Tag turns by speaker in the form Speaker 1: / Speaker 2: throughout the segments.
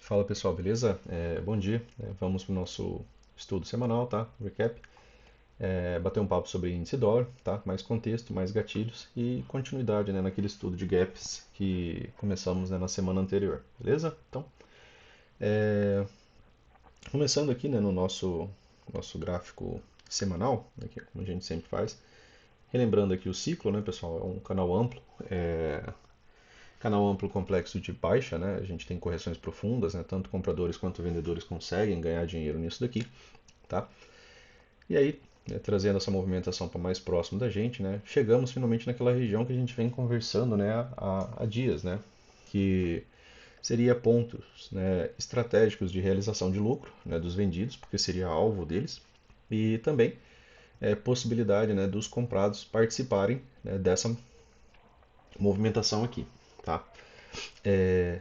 Speaker 1: Fala pessoal, beleza? Bom dia. Vamos para o nosso estudo semanal, tá? Recap. Bater um papo sobre índice dólar, tá? Mais contexto, mais gatilhos e continuidade, né, naquele estudo de gaps que começamos, né, na semana anterior, beleza? Então, começando aqui, né, no nosso gráfico semanal, né, que é como a gente sempre faz. Relembrando aqui o ciclo, né, pessoal? É um canal amplo. Canal amplo complexo de baixa, né? A gente tem correções profundas, né? Tanto compradores quanto vendedores conseguem ganhar dinheiro nisso daqui, tá? E aí, né, trazendo essa movimentação para mais próximo da gente, né, chegamos finalmente naquela região que a gente vem conversando, né, há dias, né, que seria pontos, né, estratégicos de realização de lucro, né, dos vendidos, porque seria alvo deles, e também possibilidade, né, dos comprados participarem, né, dessa movimentação aqui, tá?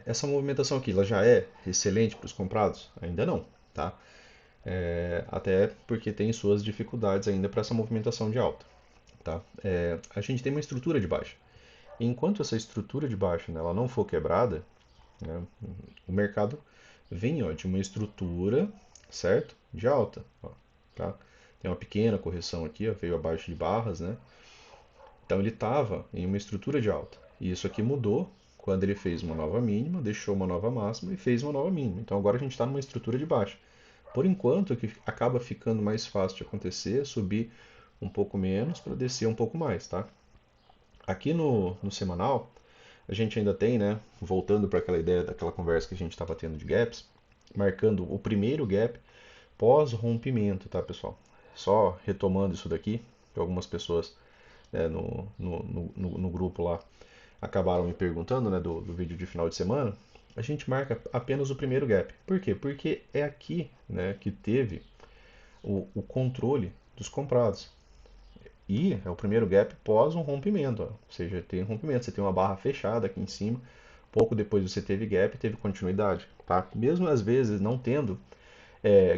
Speaker 1: Essa movimentação aqui, ela já é excelente para os comprados? Ainda não, tá? Até porque tem suas dificuldades ainda para essa movimentação de alta. Tá? A gente tem uma estrutura de baixa. Enquanto essa estrutura de baixa, né, ela não for quebrada, né, o mercado vem, ó, de uma estrutura, certo? De alta. Ó, tá? Tem uma pequena correção aqui, ó, veio abaixo de barras, né? Então ele estava em uma estrutura de alta. E isso aqui mudou quando ele fez uma nova mínima, deixou uma nova máxima e fez uma nova mínima. Então agora a gente está numa estrutura de baixa. Por enquanto, o que acaba ficando mais fácil de acontecer é subir um pouco menos para descer um pouco mais, tá? Aqui no semanal, a gente ainda tem, né, voltando para aquela ideia daquela conversa que a gente estava tendo de gaps, marcando o primeiro gap pós-rompimento, tá, pessoal? Só retomando isso daqui, que algumas pessoas, né, no grupo lá acabaram me perguntando, né, do vídeo de final de semana, a gente marca apenas o primeiro gap. Por quê? Porque é aqui, né, que teve o controle dos comprados. E é o primeiro gap pós um rompimento, ó. Ou seja, tem um rompimento, você tem uma barra fechada aqui em cima, pouco depois você teve gap, teve continuidade, tá? Mesmo às vezes não tendo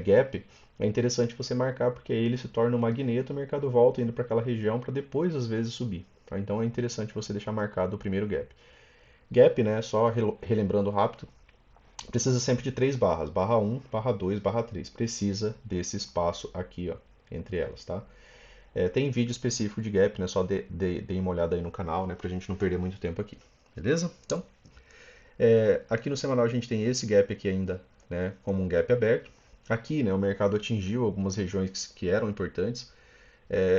Speaker 1: gap, é interessante você marcar porque aí ele se torna um magneto, o mercado volta indo para aquela região para depois às vezes subir, tá? Então é interessante você deixar marcado o primeiro gap. Gap, né, só relembrando rápido, precisa sempre de três barras, barra um, barra 2, barra 3. Precisa desse espaço aqui, ó, entre elas, tá? Tem vídeo específico de gap, né? Só dê uma olhada aí no canal, né? Pra gente não perder muito tempo aqui. Beleza? Então, aqui no semanal a gente tem esse gap aqui ainda, né? Como um gap aberto. Aqui, né? O mercado atingiu algumas regiões que eram importantes.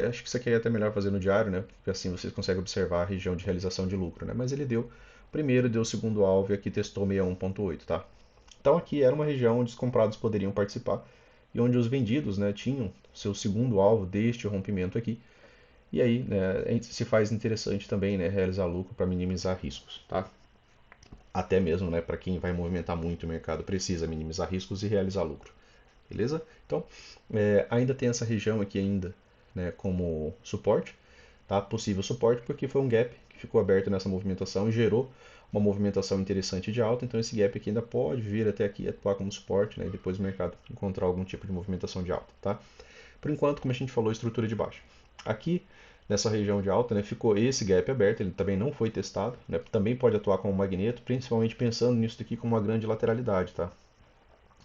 Speaker 1: Acho que isso aqui é até melhor fazer no diário, né? Porque assim vocês conseguem observar a região de realização de lucro, né? Mas ele deu o primeiro, deu o segundo alvo e aqui testou 61,8, tá? Então aqui era uma região onde os comprados poderiam participar e onde os vendidos, né, tinham seu segundo alvo deste rompimento aqui. E aí, né, se faz interessante também, né, realizar lucro para minimizar riscos, tá? Até mesmo, né, para quem vai movimentar muito o mercado precisa minimizar riscos e realizar lucro, beleza? Então, ainda tem essa região aqui ainda, né, como suporte, tá? Possível suporte porque foi um gap que ficou aberto nessa movimentação e gerou uma movimentação interessante de alta, então esse gap aqui ainda pode vir até aqui atuar como suporte, né, e depois o mercado encontrar algum tipo de movimentação de alta, tá? Por enquanto, como a gente falou, estrutura de baixa. Aqui, nessa região de alta, né, ficou esse gap aberto, ele também não foi testado, né, também pode atuar como magneto, principalmente pensando nisso daqui como uma grande lateralidade, tá?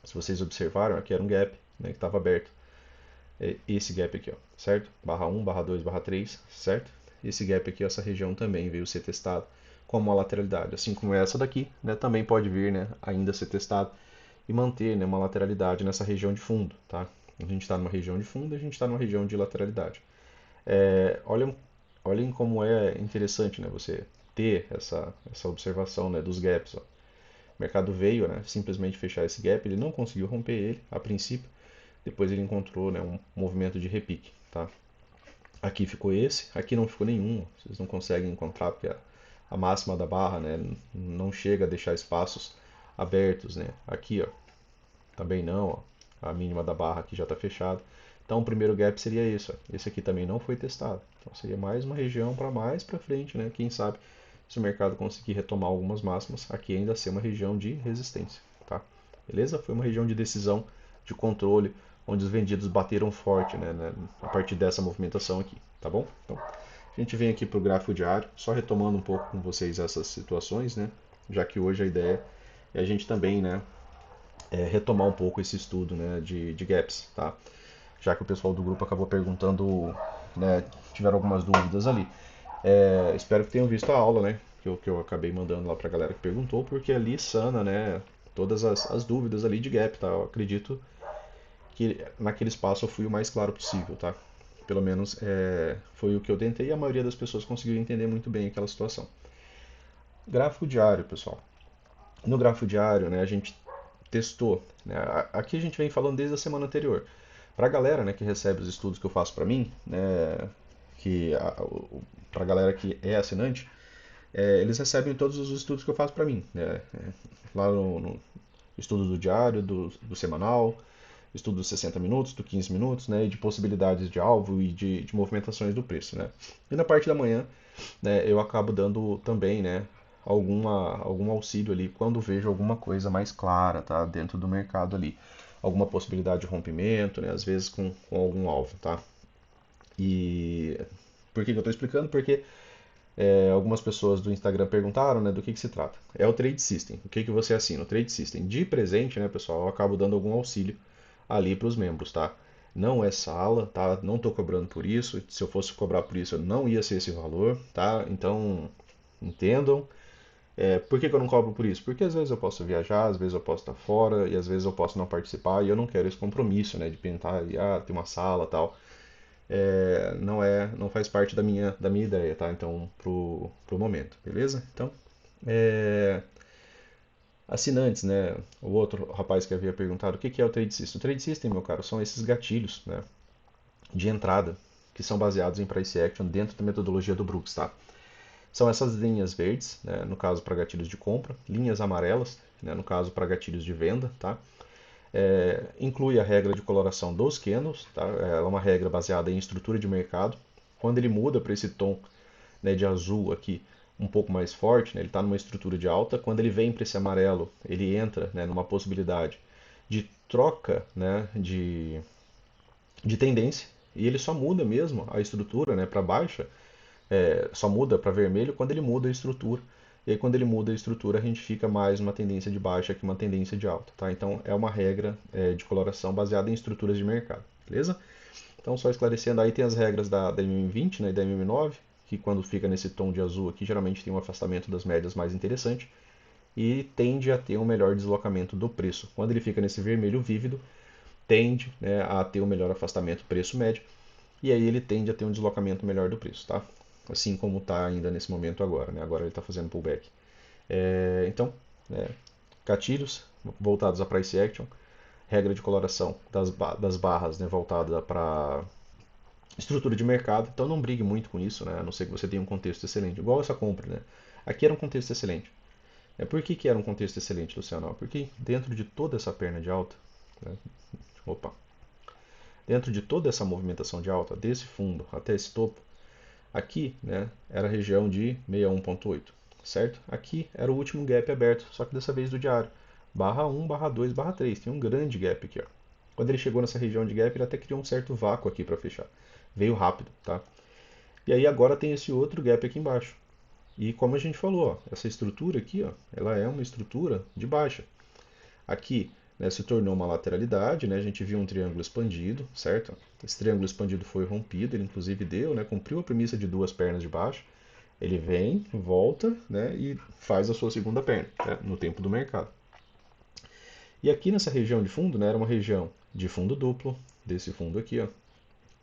Speaker 1: Se vocês observaram, aqui era um gap, né, que estava aberto. Esse gap aqui, ó, certo? Barra 1, barra 2, barra 3, certo? Esse gap aqui, essa região também veio ser testado como uma lateralidade, assim como essa daqui, né, também pode vir, né, ainda ser testado e manter, né, uma lateralidade nessa região de fundo, tá? A gente está numa região de fundo, a gente está numa região de lateralidade. Olhem como é interessante, né, você ter essa observação, né, dos gaps. Ó. O mercado veio, né, simplesmente fechar esse gap, ele não conseguiu romper ele a princípio, depois ele encontrou, né, um movimento de repique. Tá? Aqui ficou esse, aqui não ficou nenhum, vocês não conseguem encontrar porque a máxima da barra, né, não chega a deixar espaços abertos. Né? Aqui, ó, também não, ó. A mínima da barra aqui já está fechada. Então o primeiro gap seria isso. Ó. Esse aqui também não foi testado. Então seria mais uma região para mais para frente, né? Quem sabe se o mercado conseguir retomar algumas máximas, aqui ainda ser uma região de resistência, tá? Beleza? Foi uma região de decisão, de controle, onde os vendidos bateram forte, né, a partir dessa movimentação aqui, tá bom? Então, a gente vem aqui para o gráfico diário, só retomando um pouco com vocês essas situações, né? Já que hoje a ideia é a gente também, né, retomar um pouco esse estudo, né, de gaps, tá? Já que o pessoal do grupo acabou perguntando, né, tiveram algumas dúvidas ali. Espero que tenham visto a aula, né, que eu acabei mandando lá pra galera que perguntou, porque ali sana, né, todas as dúvidas ali de gap, tá? Eu acredito que naquele espaço eu fui o mais claro possível, tá? Pelo menos foi o que eu tentei e a maioria das pessoas conseguiu entender muito bem aquela situação. Gráfico diário, pessoal. No gráfico diário, né, a gente testou, né, aqui a gente vem falando desde a semana anterior. Para a galera, né, que recebe os estudos que eu faço para mim, né, para a galera que é assinante, eles recebem todos os estudos que eu faço para mim, né, lá no estudo do diário, do semanal, estudo dos 60 minutos, do 15 minutos, né, e de possibilidades de alvo e de movimentações do preço, né. E na parte da manhã, né, eu acabo dando também, né, algum auxílio ali quando vejo alguma coisa mais clara, tá, dentro do mercado ali, alguma possibilidade de rompimento, né, às vezes com algum alvo, tá. E por que que eu estou explicando? Porque algumas pessoas do Instagram perguntaram, né, do que se trata. É o Trade System. O que que você assina? O Trade System. De presente, né, pessoal, eu acabo dando algum auxílio ali para os membros, tá? Não é sala, tá? Não estou cobrando por isso. Se eu fosse cobrar por isso, eu não ia ser esse valor, tá? Então, entendam. Por que que eu não cobro por isso? Porque às vezes eu posso viajar, às vezes eu posso estar fora e às vezes eu posso não participar e eu não quero esse compromisso, né, de pintar e ter uma sala, tal. Não faz parte da minha ideia, tá? Então, pro momento, beleza? Então, é, assinantes, né? O outro rapaz que havia perguntado o que que é o Trade System. O Trade System, meu caro, são esses gatilhos, né, de entrada que são baseados em price action dentro da metodologia do Brooks, tá? São essas linhas verdes, né, no caso para gatilhos de compra, linhas amarelas, né, no caso para gatilhos de venda, tá? Inclui a regra de coloração dos candles, tá? É uma regra baseada em estrutura de mercado. Quando ele muda para esse tom, né, de azul aqui um pouco mais forte, né, ele está numa estrutura de alta. Quando ele vem para esse amarelo, ele entra, né, numa possibilidade de troca, né, de tendência. E ele só muda mesmo a estrutura, né, para baixa, só muda para vermelho quando ele muda a estrutura. E aí, quando ele muda a estrutura, a gente fica mais uma tendência de baixa que uma tendência de alta. Tá? Então, é uma regra de coloração baseada em estruturas de mercado. Beleza? Então, só esclarecendo, aí tem as regras da MM20, né, e da MM9, que quando fica nesse tom de azul aqui, geralmente tem um afastamento das médias mais interessante e tende a ter um melhor deslocamento do preço. Quando ele fica nesse vermelho vívido, tende, né, a ter um melhor afastamento preço-médio e aí ele tende a ter um deslocamento melhor do preço, tá? Assim como está ainda nesse momento agora, né? Agora ele está fazendo pullback. Então, é, gatilhos voltados a price action, regra de coloração das barras, né, voltada para estrutura de mercado. Então não brigue muito com isso, né? A não ser que você tenha um contexto excelente. Igual essa compra, né? Aqui era um contexto excelente. Por que que era um contexto excelente, Luciano? Porque dentro de toda essa perna de alta, né? Opa, dentro de toda essa movimentação de alta, desse fundo até esse topo, aqui, né, era a região de 61,8, certo? Aqui era o último gap aberto, só que dessa vez do diário. Barra 1, barra 2, barra 3. Tem um grande gap aqui, ó. Quando ele chegou nessa região de gap, ele até criou um certo vácuo aqui para fechar. Veio rápido, tá? E aí agora tem esse outro gap aqui embaixo. E como a gente falou, ó, essa estrutura aqui, ó, ela é uma estrutura de baixa. Aqui, né, se tornou uma lateralidade, né, a gente viu um triângulo expandido, certo? Esse triângulo expandido foi rompido, ele inclusive deu, né, cumpriu a premissa de duas pernas de baixo. Ele vem, volta, né, e faz a sua segunda perna, né, no tempo do mercado. E aqui nessa região de fundo, né, era uma região de fundo duplo, desse fundo aqui, ó,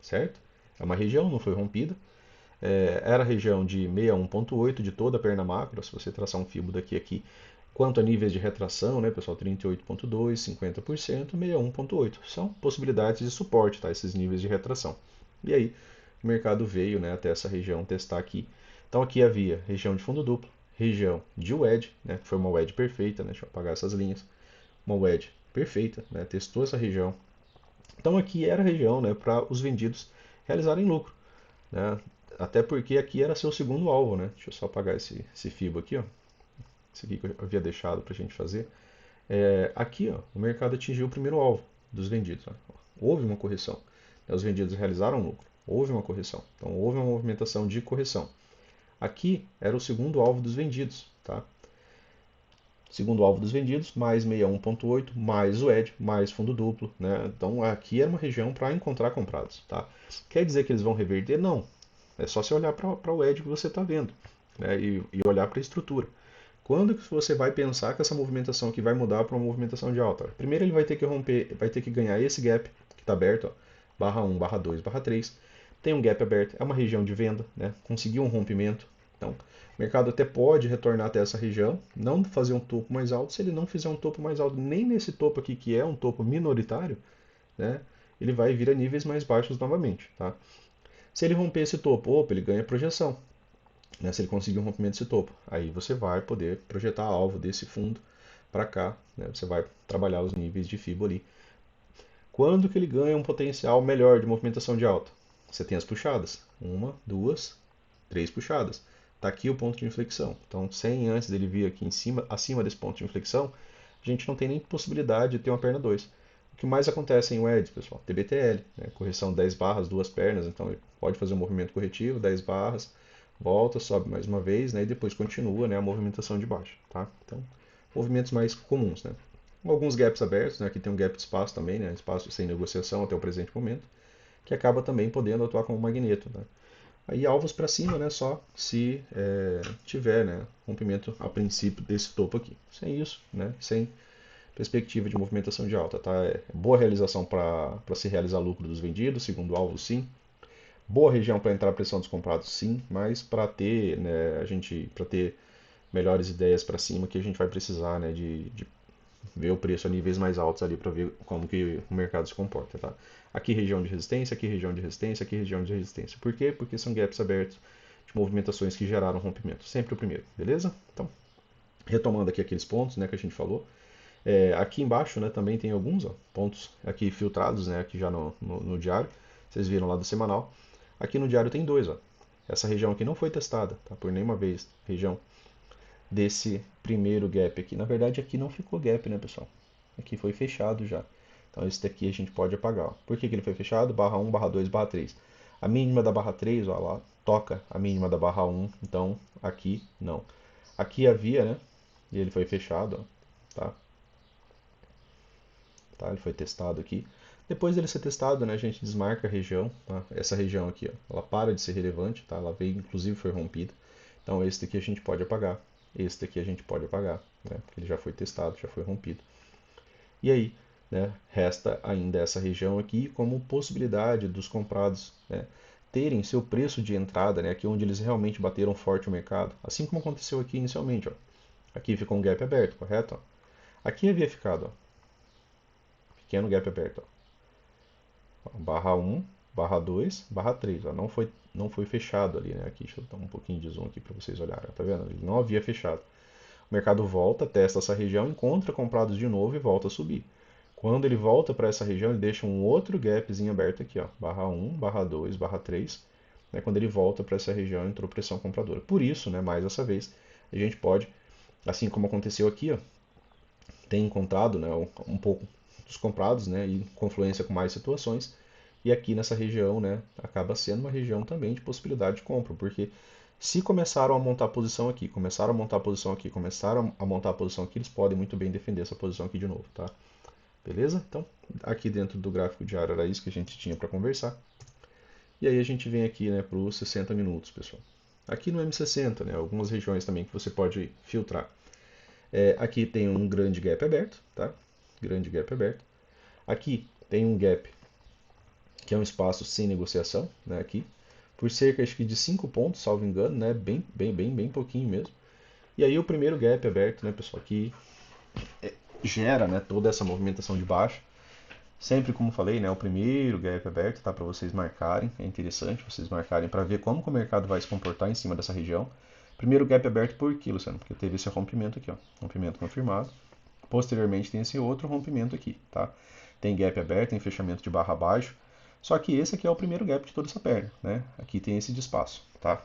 Speaker 1: certo? É uma região, não foi rompida. Era a região de 61,8 de toda a perna macro, se você traçar um fibo daqui a aqui. Quanto a níveis de retração, né, pessoal, 38,2, 50%, 61,8. São possibilidades de suporte, tá, esses níveis de retração. E aí, o mercado veio, né, até essa região testar aqui. Então aqui havia região de fundo duplo, região de wedge, né, que foi uma wedge perfeita, né, deixa eu apagar essas linhas, uma wedge perfeita, né, testou essa região. Então aqui era a região, né, para os vendidos realizarem lucro, né, até porque aqui era seu segundo alvo, né. Deixa eu só apagar esse fibo aqui, ó. Esse aqui que eu havia deixado para a gente fazer. Aqui, ó, o mercado atingiu o primeiro alvo dos vendidos. Ó. Houve uma correção. Os vendidos realizaram lucro. Houve uma correção. Então, houve uma movimentação de correção. Aqui era o segundo alvo dos vendidos. Tá? segundo alvo dos vendidos, mais 61,8, mais o ED, mais fundo duplo, né? Então aqui é uma região para encontrar comprados, tá? Quer dizer que eles vão reverter? Não. É só você olhar para o ED que você está vendo, né? E olhar para a estrutura. Quando que você vai pensar que essa movimentação aqui vai mudar para uma movimentação de alta? Primeiro ele vai ter que romper, vai ter que ganhar esse gap que está aberto, ó, barra 1, barra 2, barra 3. Tem um gap aberto, é uma região de venda, né? Conseguiu um rompimento. Então, o mercado até pode retornar até essa região, não fazer um topo mais alto. Se ele não fizer um topo mais alto nem nesse topo aqui, que é um topo minoritário, né? Ele vai vir a níveis mais baixos novamente, tá? Se ele romper esse topo, opa, ele ganha projeção, né? Se ele conseguir um rompimento desse topo, aí você vai poder projetar alvo desse fundo para cá, né? Você vai trabalhar os níveis de FIBO ali. Quando que ele ganha um potencial melhor de movimentação de alta? Você tem as puxadas, uma, duas, três puxadas. Está aqui o ponto de inflexão. Então, sem antes dele vir aqui em cima, acima desse ponto de inflexão, a gente não tem nem possibilidade de ter uma perna 2. O que mais acontece em WEDs, pessoal? TBTL, né? Correção 10 barras, duas pernas, então ele pode fazer um movimento corretivo, 10 barras, volta, sobe mais uma vez, né? E depois continua, né, a movimentação de baixo, tá? Então, movimentos mais comuns, né? Alguns gaps abertos, né? Aqui tem um gap de espaço também, né? Espaço sem negociação até o presente momento, que acaba também podendo atuar como magneto, né? Aí alvos para cima, né? Só se tiver, né, rompimento a princípio desse topo aqui. Sem isso, né? Sem perspectiva de movimentação de alta, tá? É boa realização para se realizar lucro dos vendidos, segundo alvo, sim. Boa região para entrar a pressão dos comprados, sim. Mas para ter, né, para ter melhores ideias para cima, que a gente vai precisar, né, de ver o preço a níveis mais altos ali para ver como que o mercado se comporta, tá? Aqui região de resistência, aqui região de resistência, aqui região de resistência. Por quê? Porque são gaps abertos de movimentações que geraram rompimento. Sempre o primeiro, beleza? Então, retomando aqui aqueles pontos, né, que a gente falou. Aqui embaixo, né, também tem alguns pontos aqui filtrados, né, aqui já no diário. Vocês viram lá do semanal. Aqui no diário tem dois, ó. Essa região aqui não foi testada, tá? Por nenhuma vez. Região desse primeiro gap aqui. Na verdade, aqui não ficou gap, né, pessoal? Aqui foi fechado já. Então, esse daqui a gente pode apagar. Ó. Por que ele foi fechado? Barra 1, barra 2, barra 3. A mínima da barra 3, ó, lá, toca a mínima da barra 1. Então, aqui não. Aqui havia, né? E ele foi fechado, ó, tá? Tá? Ele foi testado aqui. Depois dele ser testado, né, a gente desmarca a região. Tá? Essa região aqui, ó, ela para de ser relevante. Tá? Ela veio, inclusive, foi rompida. Então, esse daqui a gente pode apagar. Esse daqui a gente pode apagar, né? Porque ele já foi testado, já foi rompido. E aí, né, resta ainda essa região aqui como possibilidade dos comprados, né, terem seu preço de entrada, né, aqui onde eles realmente bateram forte o mercado, assim como aconteceu aqui inicialmente. Ó. Aqui ficou um gap aberto, correto? Ó. Aqui havia ficado, ó, pequeno gap aberto. Ó. Barra 1, barra 2, barra 3. Ó. Não foi fechado ali, né? Aqui, deixa eu dar um pouquinho de zoom aqui para vocês olharem. Ó. Tá vendo? Ele não havia fechado. O mercado volta, testa essa região, encontra comprados de novo e volta a subir. Quando ele volta para essa região, ele deixa um outro gapzinho aberto aqui, ó, barra 1, barra 2, barra 3. Né, quando ele volta para essa região, entrou pressão compradora. Por isso, né, mais essa vez, a gente pode, assim como aconteceu aqui, ó, tem encontrado, né, um pouco dos comprados, né, e confluência com mais situações. E aqui nessa região, né, acaba sendo uma região também de possibilidade de compra, porque se começaram a montar posição aqui, começaram a montar posição aqui, começaram a montar posição aqui, eles podem muito bem defender essa posição aqui de novo, tá? Beleza? Então, aqui dentro do gráfico diário era isso que a gente tinha para conversar. E aí a gente vem aqui, né, para os 60 minutos, pessoal. Aqui no M60, né, algumas regiões também que você pode filtrar. Aqui tem um grande gap aberto, tá? Grande gap aberto. Aqui tem um gap que é um espaço sem negociação, né, aqui, por cerca acho que de 5 pontos, salvo engano, né, bem pouquinho mesmo. E aí o primeiro gap aberto, né, pessoal, que gera, né, toda essa movimentação de baixo. Sempre, como falei, né, o primeiro gap aberto, tá, para vocês marcarem, é interessante vocês marcarem para ver como que o mercado vai se comportar em cima dessa região. Primeiro gap aberto por quê, Luciano? Porque teve esse rompimento aqui, ó, rompimento confirmado. Posteriormente tem esse outro rompimento aqui, tá? Tem gap aberto, tem fechamento de barra abaixo. Só que esse aqui é o primeiro gap de toda essa perna, né? Aqui tem esse de espaço, tá?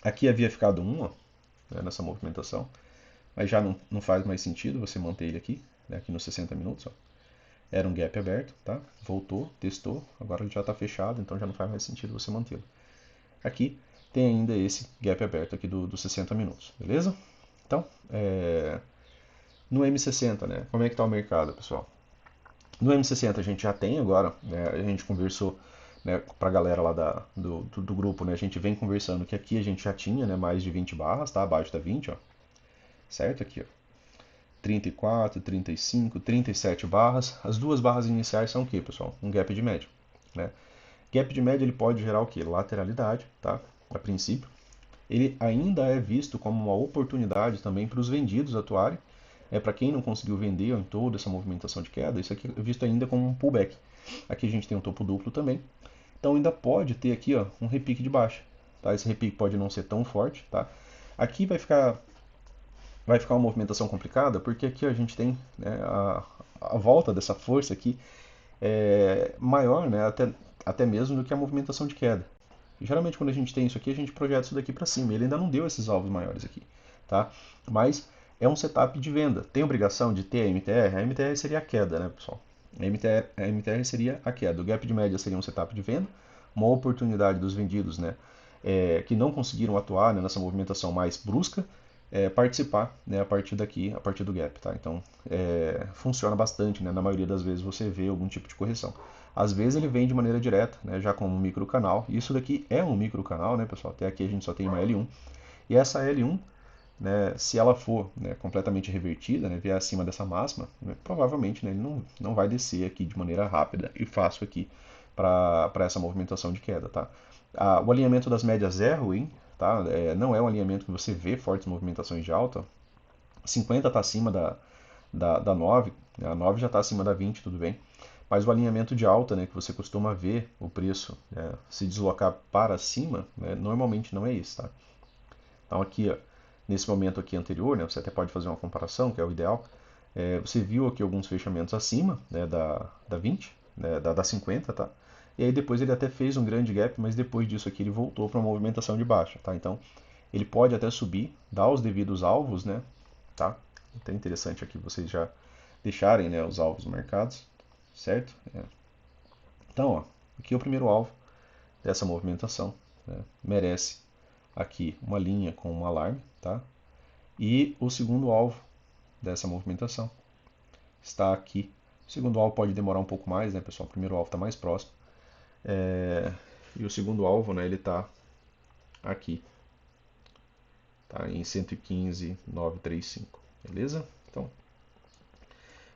Speaker 1: Aqui havia ficado um, ó, né, nessa movimentação, mas já não faz mais sentido você manter ele aqui, né, aqui nos 60 minutos, ó. Era um gap aberto, tá? Voltou, testou, agora ele já está fechado, então já não faz mais sentido você mantê-lo. Aqui tem ainda esse gap aberto aqui dos 60 minutos, beleza? Então, No M60, né? Como é que está o mercado, pessoal? No M60 a gente já tem agora, né? A gente conversou, né, para a galera lá do grupo, né? A gente vem conversando que aqui a gente já tinha, né, mais de 20 barras, tá? Abaixo da 20, ó. Certo? Aqui, ó. 34, 35, 37 barras. As duas barras iniciais são o que, pessoal? Um gap de média, né? Gap de média ele pode gerar o que? Lateralidade, tá? A princípio. Ele ainda é visto como uma oportunidade também para os vendidos atuarem. Para quem não conseguiu vender em toda essa movimentação de queda, isso aqui é visto ainda como um pullback. Aqui a gente tem um topo duplo também. Então ainda pode ter aqui, ó, um repique de baixa. Tá? Esse repique pode não ser tão forte. Tá? Aqui vai ficar uma movimentação complicada, porque aqui a gente tem, né, a volta dessa força aqui é maior, né, até mesmo do que a movimentação de queda. Geralmente quando a gente tem isso aqui, a gente projeta isso daqui para cima. Ele ainda não deu esses alvos maiores aqui, tá? Mas é um setup de venda. Tem obrigação de ter a MTR? A MTR seria a queda, né, pessoal? A MTR seria a queda. O gap de média seria um setup de venda, uma oportunidade dos vendidos, né, que não conseguiram atuar, né, nessa movimentação mais brusca, participar, né, a partir daqui, a partir do gap, tá? Então, funciona bastante, né? Na maioria das vezes você vê algum tipo de correção. Às vezes ele vem de maneira direta, né, já como um micro canal. Isso daqui é um micro canal, né, pessoal? Até aqui a gente só tem uma L1. E essa L1, né, se ela for, né, completamente revertida, né, vier acima dessa máxima, né, provavelmente, né, ele não vai descer aqui de maneira rápida e fácil aqui para essa movimentação de queda, tá? O alinhamento das médias é ruim, tá? Não é um alinhamento que você vê fortes movimentações de alta. 50 está acima da 9, né? A 9 já está acima da 20, tudo bem. Mas o alinhamento de alta, né, que você costuma ver o preço, né, se deslocar para cima, né, normalmente não é isso, tá? Então aqui, ó, nesse momento aqui anterior, né, você até pode fazer uma comparação, que é o ideal. Você viu aqui alguns fechamentos acima, né, da 20, né, da 50, tá? E aí depois ele até fez um grande gap, mas depois disso aqui ele voltou para uma movimentação de baixa, tá? Então ele pode até subir, dar os devidos alvos, né? Tá? Então é interessante aqui vocês já deixarem, né, os alvos marcados, certo? Então, ó, aqui é o primeiro alvo dessa movimentação, né? Merece aqui uma linha com um alarme, tá? E o segundo alvo dessa movimentação está aqui. O segundo alvo pode demorar um pouco mais, né, pessoal? O primeiro alvo está mais próximo. E o segundo alvo, né, ele está aqui, tá? Em 115,935, beleza? Então,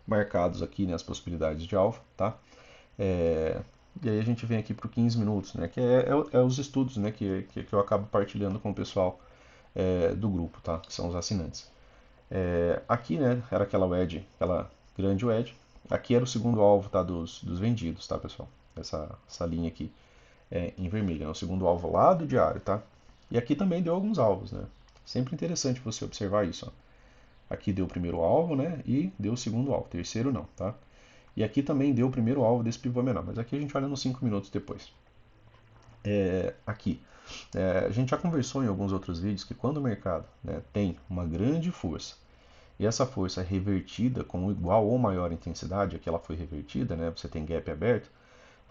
Speaker 1: marcados aqui, né, as possibilidades de alvo, tá? É, e aí a gente vem aqui para o 15 minutos, né, que é os estudos, né, que eu acabo partilhando com o pessoal do grupo, tá? Que são os assinantes. Aqui, né, era aquela wedge, aquela grande wedge. Aqui era o segundo alvo, tá, dos vendidos, tá, pessoal? Essa linha aqui em vermelho, é o segundo alvo lá do diário, tá? E aqui também deu alguns alvos, né? Sempre interessante você observar isso, ó. Aqui deu o primeiro alvo, né? E deu o segundo alvo, terceiro não, tá? E aqui também deu o primeiro alvo desse pivô menor, mas aqui a gente olha nos 5 minutos depois. Aqui, a gente já conversou em alguns outros vídeos que quando o mercado, né, tem uma grande força e essa força é revertida com igual ou maior intensidade, aqui ela foi revertida, né, você tem gap aberto,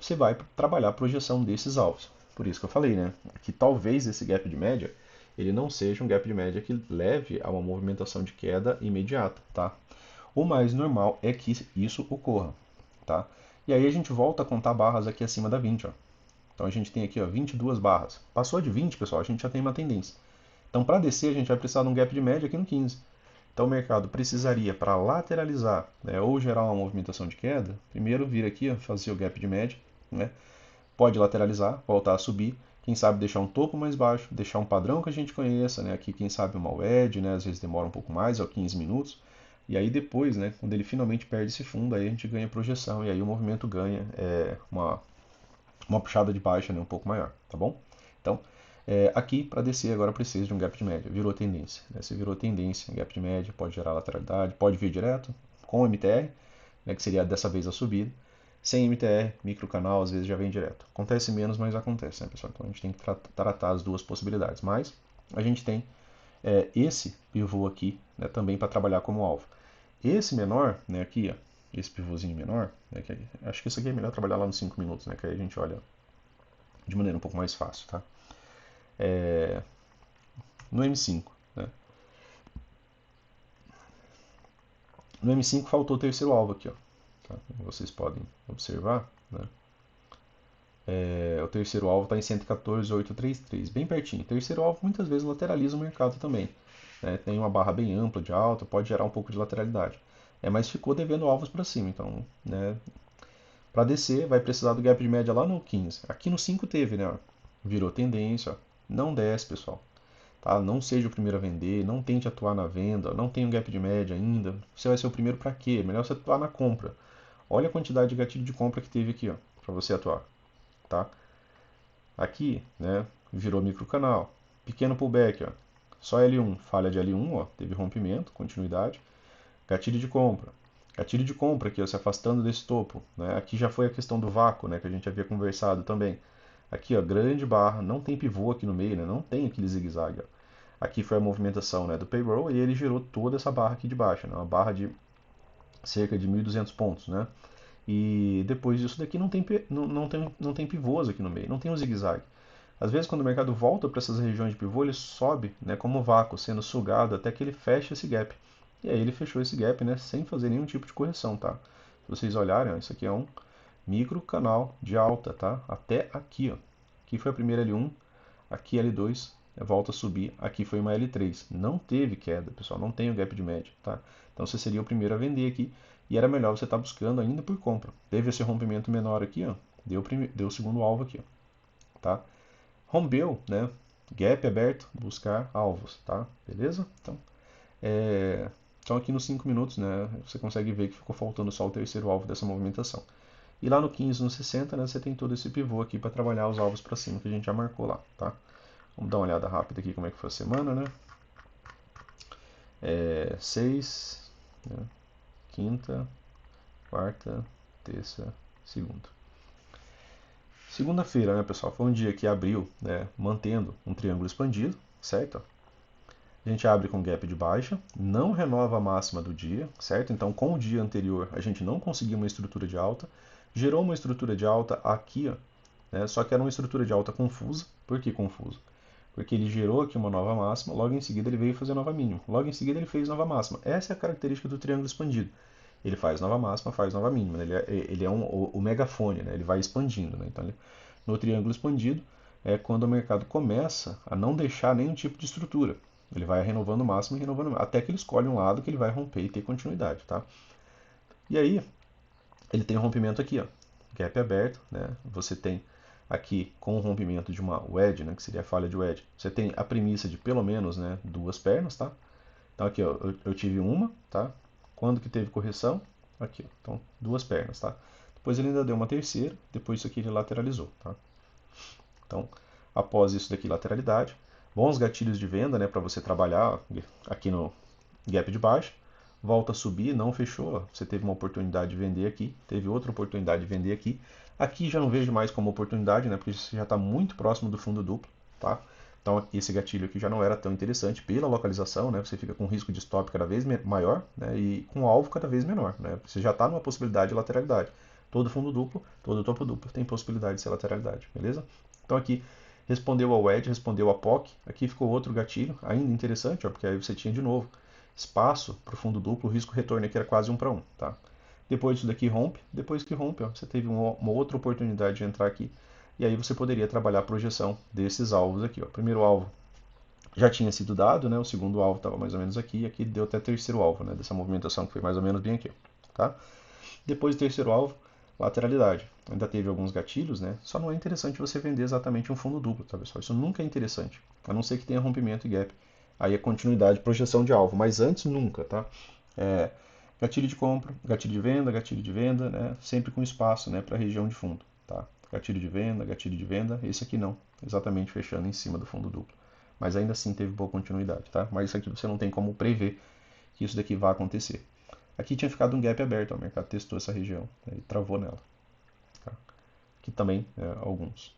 Speaker 1: você vai trabalhar a projeção desses alvos. Por isso que eu falei, né, que talvez esse gap de média ele não seja um gap de média que leve a uma movimentação de queda imediata, tá? O mais normal é que isso ocorra, tá? E aí a gente volta a contar barras aqui acima da 20, ó. Então a gente tem aqui, ó, 22 barras. Passou de 20, pessoal, a gente já tem uma tendência. Então para descer a gente vai precisar de um gap de média aqui no 15. Então o mercado precisaria, para lateralizar, né, ou gerar uma movimentação de queda, primeiro vir aqui, ó, fazer o gap de média, né? Pode lateralizar, voltar a subir, quem sabe deixar um topo mais baixo, deixar um padrão que a gente conheça, né? Aqui quem sabe uma wedge, né? Às vezes demora um pouco mais, é 15 minutos. E aí depois, né, quando ele finalmente perde esse fundo, aí a gente ganha projeção e aí o movimento ganha uma puxada de baixa, né, um pouco maior, tá bom? Então, aqui para descer agora precisa de um gap de média, virou tendência, né? Se virou tendência, gap de média pode gerar lateralidade, pode vir direto com MTR, né, que seria dessa vez a subida. Sem MTR, microcanal, às vezes já vem direto. Acontece menos, mas acontece, né, pessoal? Então a gente tem que tratar as duas possibilidades. Mas a gente tem esse pivô aqui, né, também para trabalhar como alvo. Esse menor, né, aqui, ó, esse pivôzinho menor, né, acho que isso aqui é melhor trabalhar lá nos 5 minutos, né, que aí a gente olha de maneira um pouco mais fácil, tá? No M5, né? No M5 faltou o terceiro alvo aqui, ó. Tá? Como vocês podem observar, né? O terceiro alvo está em 114,833, bem pertinho. O terceiro alvo muitas vezes lateraliza o mercado também, né? Tem uma barra bem ampla de alta, pode gerar um pouco de lateralidade. Mas ficou devendo alvos para cima, então, né? Para descer, vai precisar do gap de média lá no 15. Aqui no 5 teve, né? Virou tendência, ó. Não desce, pessoal. Tá? Não seja o primeiro a vender, não tente atuar na venda, não tem um gap de média ainda. Você vai ser o primeiro para quê? Melhor você atuar na compra. Olha a quantidade de gatilho de compra que teve aqui, ó, para você atuar, tá? Aqui, né, virou microcanal, pequeno pullback, ó. Só L1, falha de L1, ó, teve rompimento, continuidade. Gatilho de compra. Gatilho de compra aqui, ó, se afastando desse topo, né? Aqui já foi a questão do vácuo, né, que a gente havia conversado também. Aqui, ó, grande barra, não tem pivô aqui no meio, né? Não tem aquele zigue-zague, ó. Aqui foi a movimentação, né, do payroll e ele gerou toda essa barra aqui de baixo, né? Uma barra de cerca de 1.200 pontos, né? E depois disso daqui não tem pivôs aqui no meio, não tem um zigue-zague. Às vezes quando o mercado volta para essas regiões de pivô, ele sobe, né, como vácuo, sendo sugado até que ele feche esse gap. E aí ele fechou esse gap, né, sem fazer nenhum tipo de correção, tá? Se vocês olharem, ó, isso aqui é um micro canal de alta, tá? Até aqui, ó. Aqui foi a primeira L1, aqui L2, volta a subir, aqui foi uma L3. Não teve queda, pessoal, não tem o gap de média, tá? Então você seria o primeiro a vender aqui e era melhor você estar buscando ainda por compra. Teve esse rompimento menor aqui, ó, deu o segundo alvo aqui, ó, tá? Rompeu, né? Gap aberto, buscar alvos, tá? Beleza? Então aqui nos 5 minutos, né, você consegue ver que ficou faltando só o terceiro alvo dessa movimentação. E lá no 15, no 60, né, você tem todo esse pivô aqui para trabalhar os alvos para cima que a gente já marcou lá, tá? Vamos dar uma olhada rápida aqui como é que foi a semana, né? 6, né? Quinta, quarta, terça, segunda. Segunda-feira, né, pessoal, foi um dia que abriu, né, mantendo um triângulo expandido, certo? A gente abre com gap de baixa, não renova a máxima do dia, certo? Então, com o dia anterior, a gente não conseguiu uma estrutura de alta, gerou uma estrutura de alta aqui, ó, né? Só que era uma estrutura de alta confusa. Por que confusa? Porque ele gerou aqui uma nova máxima, logo em seguida ele veio fazer nova mínima, logo em seguida ele fez nova máxima. Essa é a característica do triângulo expandido. Ele faz nova máxima, faz nova mínima, né? Ele é o megafone, né? Ele vai expandindo, né? Então, no triângulo expandido é quando o mercado começa a não deixar nenhum tipo de estrutura. Ele vai renovando o máximo e renovando o máximo, até que ele escolhe um lado que ele vai romper e ter continuidade, tá? E aí, ele tem um rompimento aqui, ó, gap aberto, né? Você tem aqui com o rompimento de uma wedge, né, que seria a falha de wedge, você tem a premissa de pelo menos, né, duas pernas, tá? Então aqui, ó, eu tive uma, tá? Quando que teve correção? Aqui, ó, então duas pernas, tá? Depois ele ainda deu uma terceira, depois isso aqui ele lateralizou, tá? Então, após isso daqui, lateralidade, bons gatilhos de venda, né, para você trabalhar aqui no gap de baixo, volta a subir, não fechou, você teve uma oportunidade de vender aqui, teve outra oportunidade de vender aqui. Aqui já não vejo mais como oportunidade, né, porque você já está muito próximo do fundo duplo, tá? Então esse gatilho aqui já não era tão interessante pela localização, né? Você fica com risco de stop cada vez maior, né? E com alvo cada vez menor, né? Você já está numa possibilidade de lateralidade. Todo fundo duplo, todo topo duplo tem possibilidade de ser lateralidade, beleza? Então aqui respondeu ao wedge, respondeu a POC. Aqui ficou outro gatilho, ainda interessante, ó, porque aí você tinha de novo espaço para o fundo duplo, o risco retorno aqui era quase 1 para 1, tá? Depois disso daqui rompe, depois que rompe, ó, você teve uma outra oportunidade de entrar aqui, e aí você poderia trabalhar a projeção desses alvos aqui, ó. O primeiro alvo já tinha sido dado, né? O segundo alvo estava mais ou menos aqui, e aqui deu até terceiro alvo, né? Dessa movimentação que foi mais ou menos bem aqui, tá? Depois do terceiro alvo, lateralidade. Ainda teve alguns gatilhos, né? Só não é interessante você vender exatamente um fundo duplo, tá, pessoal? Isso nunca é interessante, a não ser que tenha rompimento e gap. Aí é continuidade, projeção de alvo, mas antes nunca, tá? É, gatilho de compra, gatilho de venda, né? Sempre com espaço, né, para a região de fundo, tá? Gatilho de venda, esse aqui não, exatamente fechando em cima do fundo duplo. Mas ainda assim teve boa continuidade, tá? Mas isso aqui você não tem como prever que isso daqui vai acontecer. Aqui tinha ficado um gap aberto, ó, o mercado testou essa região, né, e travou nela. Tá? Aqui também alguns.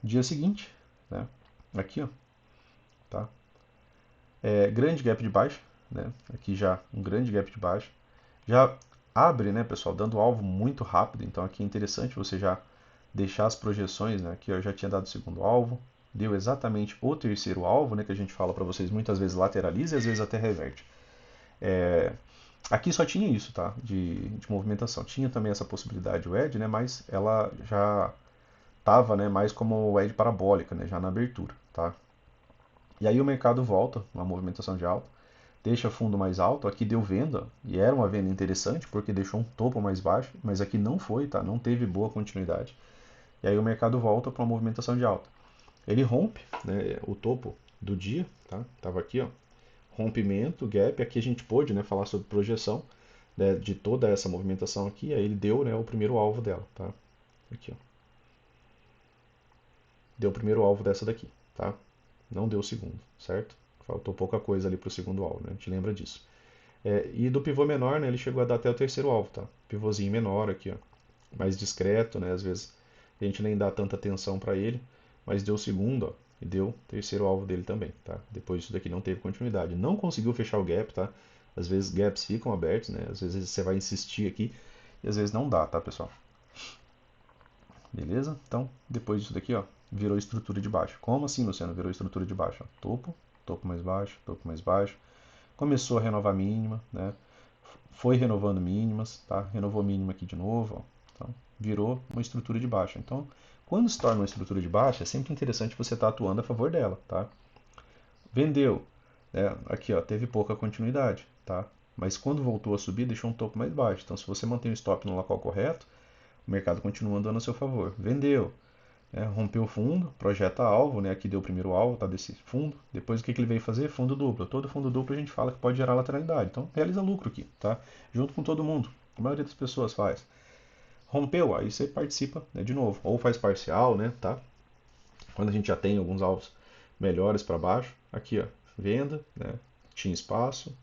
Speaker 1: Dia seguinte, né? Aqui, ó, tá? Grande gap de baixa, né? Aqui já um grande gap de baixa. Já abre, né, pessoal, dando alvo muito rápido. Então aqui é interessante você já deixar as projeções, né? Aqui eu já tinha dado o segundo alvo, deu exatamente o terceiro alvo, né? Que a gente fala para vocês muitas vezes lateraliza e às vezes até reverte. Aqui só tinha isso, tá? De movimentação. Tinha também essa possibilidade o edge, né? Mas ela já estava, né, mais como o edge parabólica, né? Já na abertura, tá? E aí o mercado volta, uma movimentação de alta, deixa fundo mais alto, aqui deu venda, e era uma venda interessante, porque deixou um topo mais baixo, mas aqui não foi, tá? Não teve boa continuidade. E aí o mercado volta para uma movimentação de alta. Ele rompe, né, o topo do dia, tá? Tava aqui, ó, rompimento, gap, aqui a gente pôde, né, falar sobre projeção, né, de toda essa movimentação aqui, aí ele deu, né, o primeiro alvo dela, tá? Aqui, ó. Deu o primeiro alvo dessa daqui, tá? Não deu o segundo, certo? Faltou pouca coisa ali para o segundo alvo, né? A gente lembra disso. E do pivô menor, né, ele chegou a dar até o terceiro alvo, tá? Pivôzinho menor aqui, ó, mais discreto, né? Às vezes a gente nem dá tanta atenção para ele, mas deu o segundo, ó, e deu o terceiro alvo dele também, tá? Depois disso daqui não teve continuidade. Não conseguiu fechar o gap, tá? Às vezes gaps ficam abertos, né? Às vezes você vai insistir aqui e às vezes não dá, tá, pessoal? Beleza? Então, depois disso daqui, ó, virou estrutura de baixo. Como assim, Luciano? Virou estrutura de baixo, ó. Topo, topo mais baixo, topo mais baixo. Começou a renovar mínima, né? Foi renovando mínimas, tá? Renovou mínima aqui de novo, ó. Então, virou uma estrutura de baixa. Então, quando se torna uma estrutura de baixa, é sempre interessante você estar atuando a favor dela, tá? Vendeu, né? Aqui, ó, teve pouca continuidade, tá? Mas quando voltou a subir, deixou um topo mais baixo. Então, se você mantém o stop no local correto, o mercado continua andando a seu favor. Vendeu, né? Rompeu o fundo, projeta alvo, né? Aqui deu o primeiro alvo, tá? Desse fundo. Depois o que ele veio fazer? Fundo duplo. Todo fundo duplo a gente fala que pode gerar lateralidade. Então, realiza lucro aqui, tá? Junto com todo mundo. A maioria das pessoas faz. Rompeu, aí você participa, né, de novo. Ou faz parcial, né? Tá? Quando a gente já tem alguns alvos melhores para baixo. Aqui, ó, venda, né? Tinha espaço.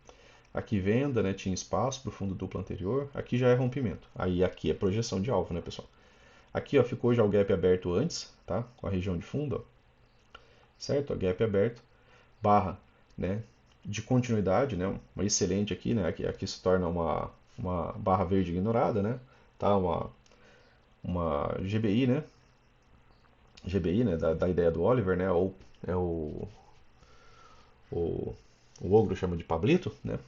Speaker 1: Aqui venda, né? Tinha espaço para o fundo duplo anterior. Aqui já é rompimento. Aí aqui é projeção de alvo, né, pessoal? Aqui, ó, ficou já o gap aberto antes, tá? Com a região de fundo, ó, certo? O gap aberto, barra, né? De continuidade, né? Uma excelente aqui, né? Aqui se torna uma barra verde ignorada, né? Tá? Uma GBI, né? GBI, né? Da ideia do Oliver, né? Ou é o, o Ogro chama de Pablito, né?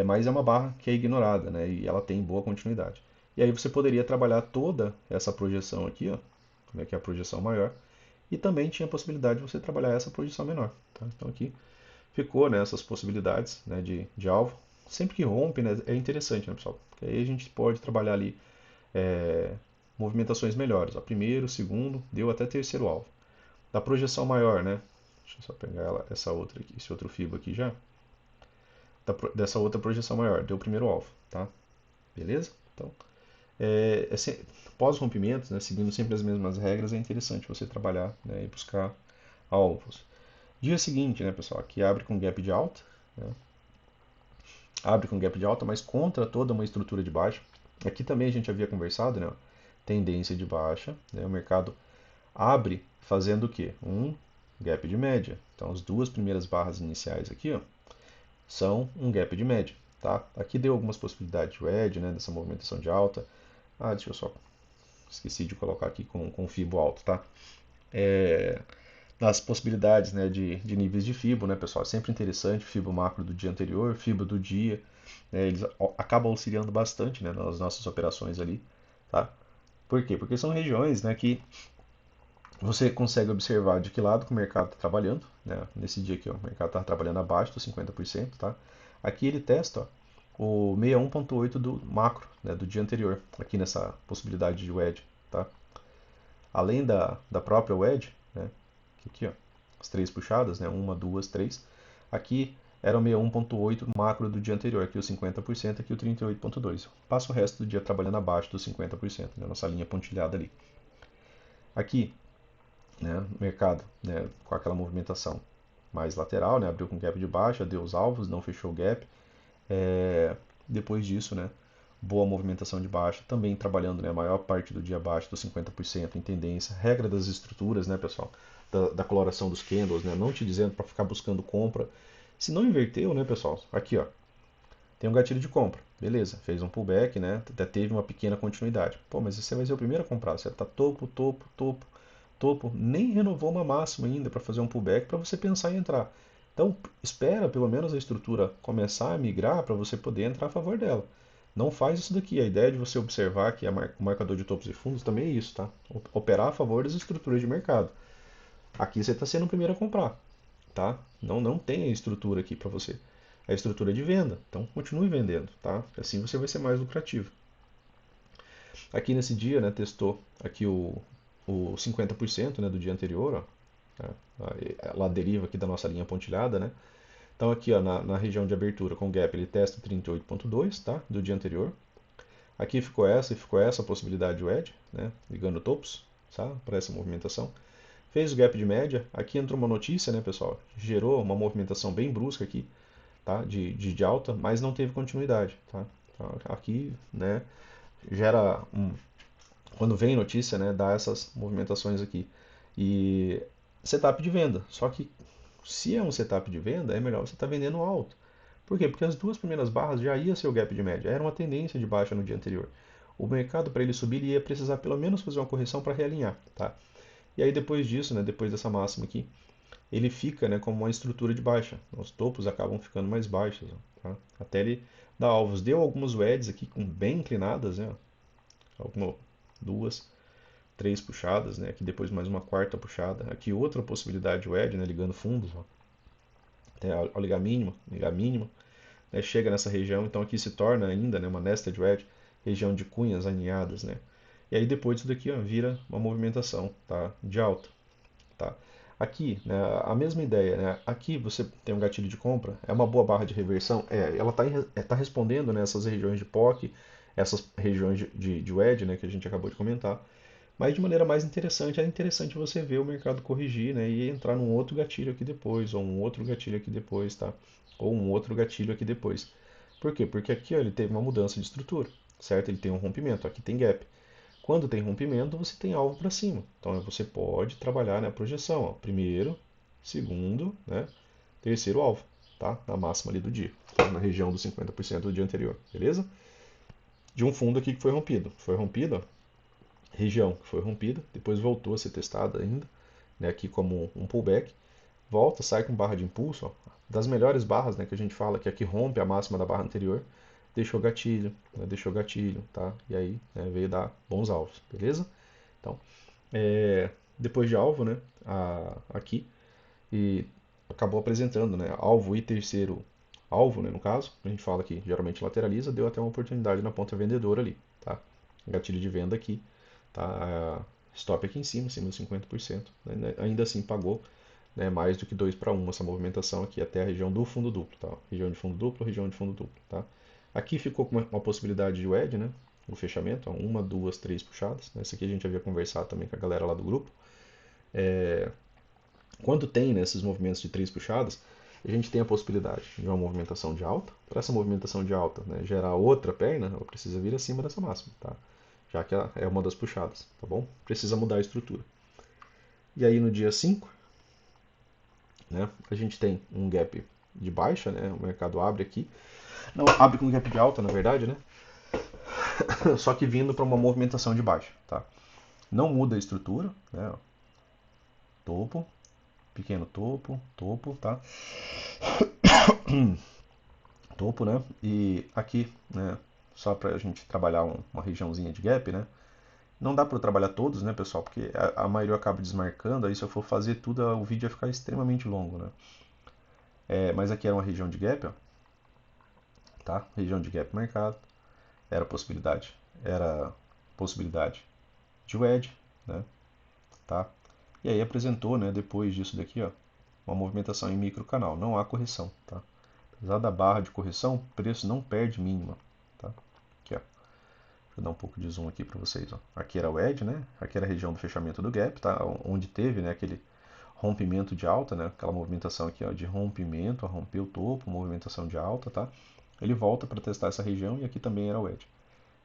Speaker 1: Mas é uma barra que é ignorada, né? E ela tem boa continuidade. E aí você poderia trabalhar toda essa projeção aqui, ó, né? Que é a projeção maior. E também tinha a possibilidade de você trabalhar essa projeção menor. Tá? Então aqui ficou, né, essas possibilidades, né, de alvo. Sempre que rompe, né, é interessante, né, pessoal? Porque aí a gente pode trabalhar ali é, movimentações melhores. Ó, primeiro, segundo, deu até terceiro alvo. Da projeção maior, né? Deixa eu só pegar essa outra aqui, esse outro fibro aqui já. Dessa outra projeção maior, deu o primeiro alvo, tá? Beleza? Então, pós-rompimentos, né, seguindo sempre as mesmas regras, é interessante você trabalhar, né, e buscar alvos. Dia seguinte, né, pessoal, aqui abre com gap de alta, né, abre com gap de alta, mas contra toda uma estrutura de baixa. Aqui também a gente havia conversado, né, tendência de baixa, né, o mercado abre fazendo o quê? Um gap de média. Então, as duas primeiras barras iniciais aqui, ó, são um gap de média, tá? Aqui deu algumas possibilidades de wedge, né, dessa movimentação de alta. Deixa eu só, esqueci de colocar aqui com Fibo alto, tá? Nas possibilidades, né, de níveis de Fibo, né, pessoal? É sempre interessante, Fibo macro do dia anterior, Fibo do dia, né, eles acabam auxiliando bastante, né, nas nossas operações ali, tá? Por quê? Porque são regiões, né, que você consegue observar de que lado que o mercado está trabalhando, né? Nesse dia aqui, ó, o mercado está trabalhando abaixo dos 50%, tá? Aqui ele testa, ó, o 61.8 do macro, né, do dia anterior, aqui nessa possibilidade de wedge, tá? Além da própria wedge, né, aqui, ó, as três puxadas, né, uma, duas, três, aqui era o 61.8 macro do dia anterior, aqui o 50%, aqui o 38.2. Passa o resto do dia trabalhando abaixo dos 50%, né, nossa linha pontilhada ali. Aqui, né, mercado, né, com aquela movimentação mais lateral, né, abriu com gap de baixa, deu os alvos, não fechou o gap. Depois disso, né, boa movimentação de baixa, também trabalhando, né, a maior parte do dia abaixo dos 50% em tendência. Regra das estruturas, né, pessoal, da coloração dos candles, né, não te dizendo para ficar buscando compra. Se não inverteu, né, pessoal, aqui, ó, tem um gatilho de compra. Beleza, fez um pullback, né? Até teve uma pequena continuidade. Pô, mas você vai ser o primeiro a comprar. Você tá topo, topo, topo, topo. Nem renovou uma máxima ainda para fazer um pullback para você pensar em entrar. Então, espera pelo menos a estrutura começar a migrar para você poder entrar a favor dela. Não faz isso daqui. A ideia de você observar que o marcador de topos e fundos também é isso, tá? Operar a favor das estruturas de mercado. Aqui você está sendo o primeiro a comprar, tá? Não tem a estrutura aqui para você. A estrutura é de venda, então continue vendendo, tá? Assim você vai ser mais lucrativo. Aqui nesse dia, né, testou aqui o 50%, né, do dia anterior, ó, né, ela deriva aqui da nossa linha pontilhada, né? Então aqui, ó, na região de abertura com gap ele testa 38.2, tá, do dia anterior. Aqui ficou essa e ficou essa possibilidade de wedge, né, ligando topos, tá, para essa movimentação. Fez o gap de média, aqui entrou uma notícia, né, pessoal, gerou uma movimentação bem brusca aqui, tá, de alta, mas não teve continuidade, tá. Então, aqui, né, gera quando vem notícia, né, dá essas movimentações aqui. E setup de venda. Só que se é um setup de venda, é melhor você estar vendendo alto. Por quê? Porque as duas primeiras barras já ia ser o gap de média, era uma tendência de baixa no dia anterior. O mercado, para ele subir, ele ia precisar pelo menos fazer uma correção para realinhar, tá? E aí depois disso, né, depois dessa máxima aqui, ele fica, né, como uma estrutura de baixa. Os topos acabam ficando mais baixos, ó, tá? Até ele dar alvos. Deu algumas wedges aqui com bem inclinadas, né? Alguma, duas, três puxadas, né? Aqui depois mais uma quarta puxada. Aqui outra possibilidade de wedge, né? Ligando fundos, ó. Até ao ligar mínima, né? Chega nessa região, então aqui se torna ainda, né, uma nested wedge, região de cunhas aninhadas, né? E aí depois disso daqui, ó, vira uma movimentação, tá? De alta, tá? Aqui, né, a mesma ideia, né? Aqui você tem um gatilho de compra, é uma boa barra de reversão, ela está respondendo nessas, né, regiões de POC, essas regiões de wedge, né, que a gente acabou de comentar. Mas de maneira mais interessante, é interessante você ver o mercado corrigir, né, e entrar num outro gatilho aqui depois, ou um outro gatilho aqui depois, tá? Ou um outro gatilho aqui depois. Por quê? Porque aqui ó, ele teve uma mudança de estrutura, certo? Ele tem um rompimento, aqui tem gap. Quando tem rompimento, você tem alvo para cima. Então você pode trabalhar na projeção, ó, primeiro, segundo, né, terceiro alvo, tá? Na máxima ali do dia, tá? Na região dos 50% do dia anterior, beleza? De um fundo aqui que foi rompido. Foi rompido, ó, região que foi rompida, depois voltou a ser testada ainda, né, aqui como um pullback, volta, sai com barra de impulso, ó, das melhores barras, né, que a gente fala que aqui rompe a máxima da barra anterior, deixou gatilho, né, deixou gatilho, tá? E aí, né, veio dar bons alvos, beleza? Então, depois de alvo, né, aqui, e acabou apresentando, né, alvo e terceiro alvo, né, no caso, a gente fala que geralmente lateraliza, deu até uma oportunidade na ponta vendedora ali, tá? Gatilho de venda aqui, tá? Stop aqui em cima, acima dos 50%, né? Ainda assim pagou, né, mais do que 2 para 1 essa movimentação aqui até a região do fundo duplo, tá? Região de fundo duplo, região de fundo duplo, tá? Aqui ficou com uma possibilidade de wedge, né? O fechamento, ó, uma, duas, três puxadas. Essa aqui a gente havia conversado também com a galera lá do grupo. Quando tem, né, esses movimentos de três puxadas, a gente tem a possibilidade de uma movimentação de alta. Para essa movimentação de alta, né, gerar outra perna, ela precisa vir acima dessa máxima, tá? Já que ela é uma das puxadas, tá bom? Precisa mudar a estrutura. E aí no dia 5, né, a gente tem um gap de baixa, né? O mercado abre aqui. Não, abre com um gap de alta, na verdade, né? Só que vindo para uma movimentação de baixa, tá? Não muda a estrutura, né? Topo, pequeno topo, topo, tá? Topo, né? E aqui, né, só para a gente trabalhar uma regiãozinha de gap, né? Não dá para trabalhar todos, né, pessoal? Porque a maioria acaba desmarcando, aí se eu for fazer tudo, o vídeo vai ficar extremamente longo, né? Mas aqui era uma região de gap, ó, tá? Região de gap marcado, era possibilidade de wedge, né? Tá? E aí apresentou, né, depois disso daqui, ó, uma movimentação em micro canal, não há correção, tá? Apesar da barra de correção, o preço não perde mínima, tá? Aqui, ó. Deixa eu dar um pouco de zoom aqui para vocês, ó. Aqui era o edge, né? Aqui era a região do fechamento do gap, tá? Onde teve, né, aquele rompimento de alta, né? Aquela movimentação aqui, ó, de rompimento, a romper o topo, movimentação de alta, tá? Ele volta para testar essa região e aqui também era o edge.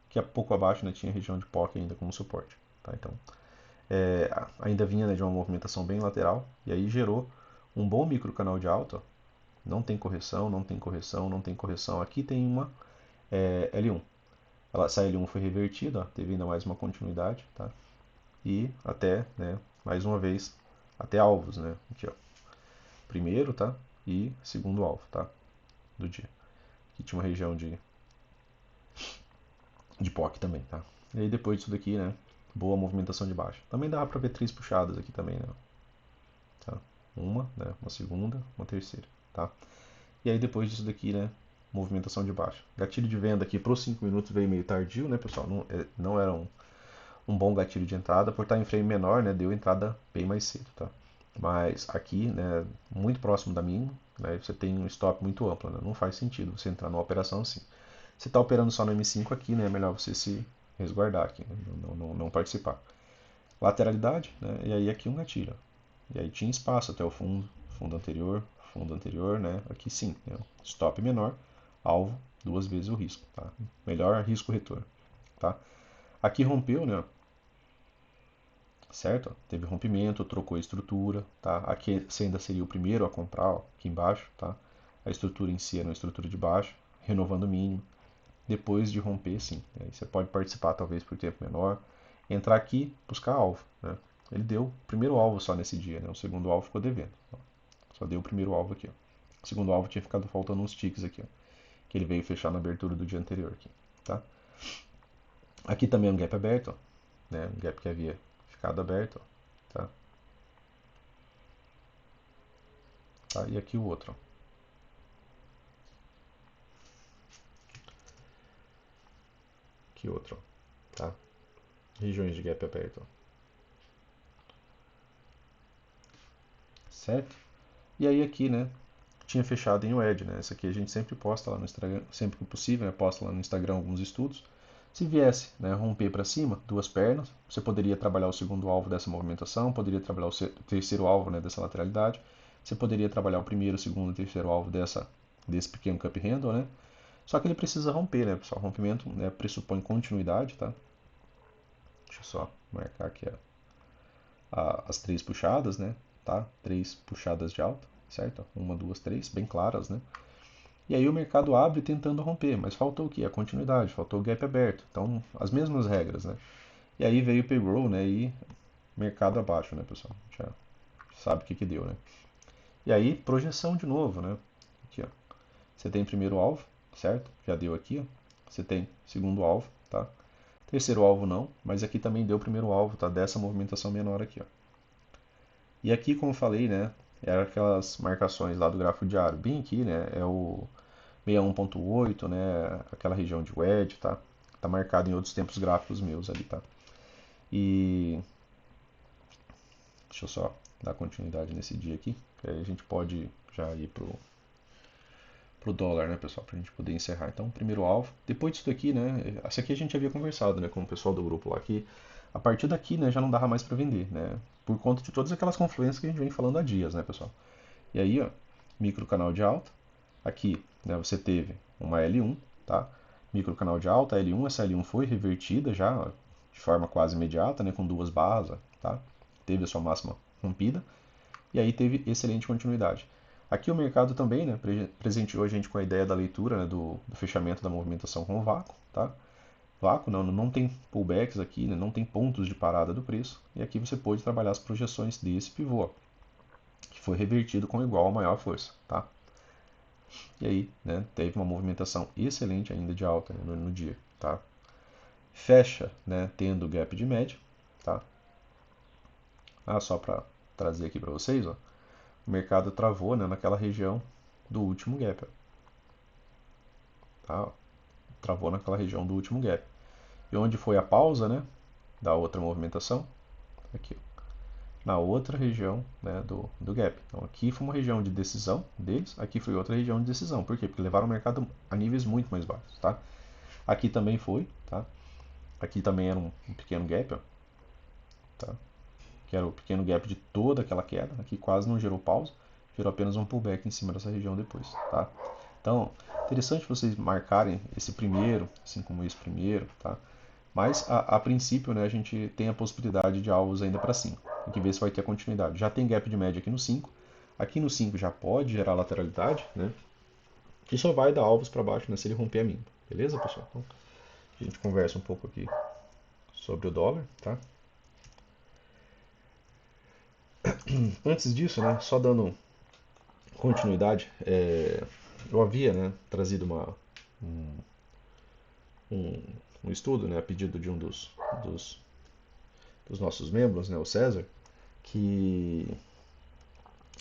Speaker 1: Que a pouco abaixo, né, tinha a região de POC ainda como suporte, tá? Então, ainda vinha, né, de uma movimentação bem lateral e aí gerou um bom micro canal de alta. Ó. Não tem correção, não tem correção, não tem correção. Aqui tem uma L1. Essa L1 foi revertida, ó, teve ainda mais uma continuidade, tá? E até, né, mais uma vez, até alvos, né? Aqui, ó. Primeiro, tá? e segundo alvo, tá? Do dia. Aqui tinha uma região de POC também, tá? E aí depois disso daqui, né? Boa movimentação de baixa. Também dava para ver 3 puxadas aqui também, né? Tá? Uma, né? Uma segunda, uma terceira, tá? E aí depois disso daqui, né? Movimentação de baixa. Gatilho de venda aqui para os 5 minutos veio meio tardio, né, pessoal? Não era um bom gatilho de entrada, por estar em frame menor, né? Deu entrada bem mais cedo, tá? Mas aqui, né? Muito próximo da mínima, né? Você tem um stop muito amplo, né? Não faz sentido você entrar numa operação assim. Se está operando só no M5 aqui, né? É melhor você se resguardar aqui, né? Não participar. Lateralidade, né? E aí aqui um gatilho. E aí tinha espaço até o fundo anterior, né? Aqui sim, né? Stop menor, alvo, 2 vezes o risco, tá? Melhor risco-retorno, tá? Aqui rompeu, né? Certo? Teve rompimento, trocou a estrutura, tá? Aqui você ainda seria o primeiro a comprar, ó, aqui embaixo, tá? A estrutura em si era uma estrutura de baixo, renovando o mínimo. Depois de romper, sim. Aí você pode participar talvez por tempo menor. Entrar aqui, buscar alvo, né? Ele deu o primeiro alvo só nesse dia, né? O segundo alvo ficou devendo. Só deu o primeiro alvo aqui, ó. O segundo alvo tinha ficado faltando uns ticks aqui, ó. Que ele veio fechar na abertura do dia anterior aqui, tá? Aqui também é um gap aberto, ó, né? Um gap que havia ficado aberto, ó, tá? Tá? E aqui o outro, ó. Aqui outro, ó, tá? Regiões de gap aberto, ó. Certo? E aí aqui, né? Tinha fechado em WED, né? Essa aqui a gente sempre posta lá no Instagram, sempre que possível, né? Posta lá no Instagram alguns estudos. Se viesse, né, romper para cima, 2 pernas, você poderia trabalhar o segundo alvo dessa movimentação, poderia trabalhar o terceiro alvo, né, dessa lateralidade, você poderia trabalhar o primeiro, segundo e terceiro alvo desse pequeno cup handle, né? Só que ele precisa romper, né, pessoal? Rompimento, né, pressupõe continuidade, tá? Deixa eu só marcar aqui as 3 puxadas, né? Tá? 3 puxadas de alta, certo? Uma, duas, três, bem claras, né? E aí o mercado abre tentando romper, mas faltou o quê? A continuidade, faltou o gap aberto. Então, as mesmas regras, né? E aí veio o payroll, né? E mercado abaixo, né, pessoal? Já sabe o que que deu, né? E aí, projeção de novo, né? Aqui, ó. Você tem primeiro alvo, certo? Já deu aqui, ó. Você tem segundo alvo, tá? Terceiro alvo não, mas aqui também deu o primeiro alvo, tá? Dessa movimentação menor aqui, ó. E aqui, como eu falei, né? Eram aquelas marcações lá do gráfico diário. Bem aqui, né? É o 61.8, né? Aquela região de wedge, tá? Tá marcado em outros tempos gráficos meus ali, tá? E deixa eu só dar continuidade nesse dia aqui, que aí a gente pode já ir pro dólar, né, pessoal, pra gente poder encerrar. Então, primeiro alvo. Depois disso daqui, né? Essa aqui a gente havia conversado, né, com o pessoal do grupo lá, que a partir daqui, né, já não dava mais para vender, né? Por conta de todas aquelas confluências que a gente vem falando há dias, né, pessoal? E aí, ó, micro canal de alta. Aqui, né, você teve uma L1, tá? Micro canal de alta, L1, essa L1 foi revertida já ó, de forma quase imediata, né, com 2 barras, tá? Teve a sua máxima rompida e aí teve excelente continuidade. Aqui o mercado também, né, presenteou a gente com a ideia da leitura, né, do fechamento da movimentação com o vácuo, tá? Vácuo não tem pullbacks aqui, né, não tem pontos de parada do preço, e aqui você pode trabalhar as projeções desse pivô, que foi revertido com igual ou maior força, tá? E aí, né, teve uma movimentação excelente ainda de alta, né, no dia, tá? Fecha, né, tendo gap de média, tá? Só para trazer aqui para vocês, ó, o mercado travou, né, naquela região do último gap, tá? Travou naquela região do último gap. E onde foi a pausa, né, da outra movimentação? Aqui, na outra região, né, do gap. Então aqui foi uma região de decisão deles, aqui foi outra região de decisão. Por quê? Porque levaram o mercado a níveis muito mais baixos, tá? Aqui também foi, tá? Aqui também era um pequeno gap, ó, tá? Que era o pequeno gap de toda aquela queda. Aqui quase não gerou pausa, gerou apenas um pullback em cima dessa região depois, tá? Então, interessante vocês marcarem esse primeiro, assim como esse primeiro, tá? Mas a princípio, né, a gente tem a possibilidade de alvos ainda para 5. Tem que ver se vai ter continuidade. Já tem gap de média aqui no 5. Aqui no 5 já pode gerar lateralidade, né? Que só vai dar alvos para baixo, né, se ele romper a mínima. Beleza, pessoal? Então, a gente conversa um pouco aqui sobre o dólar, tá? Antes disso, né, só dando continuidade, eu havia, né, trazido um, um, um estudo, né, a pedido de um dos, dos nossos membros, né, o César, que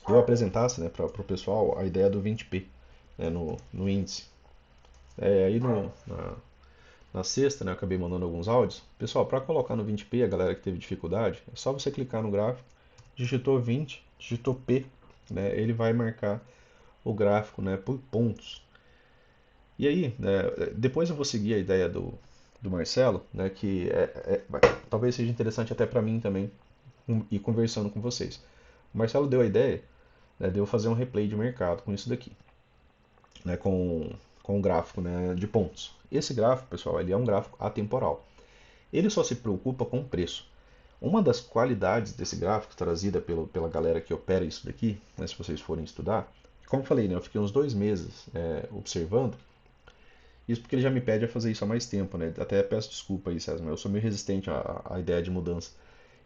Speaker 1: eu apresentasse, né, para o pessoal a ideia do 20p, né, no índice. Aí na sexta, né, eu acabei mandando alguns áudios. Pessoal, para colocar no 20p, a galera que teve dificuldade, é só você clicar no gráfico, digitou 20, digitou P, né, ele vai marcar o gráfico, né, por pontos. E aí, né, depois eu vou seguir a ideia do Marcelo, né, que talvez seja interessante até para mim também ir conversando com vocês. O Marcelo deu a ideia, né, de eu fazer um replay de mercado com isso daqui, né, com o gráfico, né, de pontos. Esse gráfico, pessoal, ele é um gráfico atemporal. Ele só se preocupa com o preço. Uma das qualidades desse gráfico, trazida pela galera que opera isso daqui, né, se vocês forem estudar, como eu falei, né, eu fiquei uns 2 meses observando, isso porque ele já me pede a fazer isso há mais tempo, né? Até peço desculpa aí, César, mas eu sou meio resistente à ideia de mudança.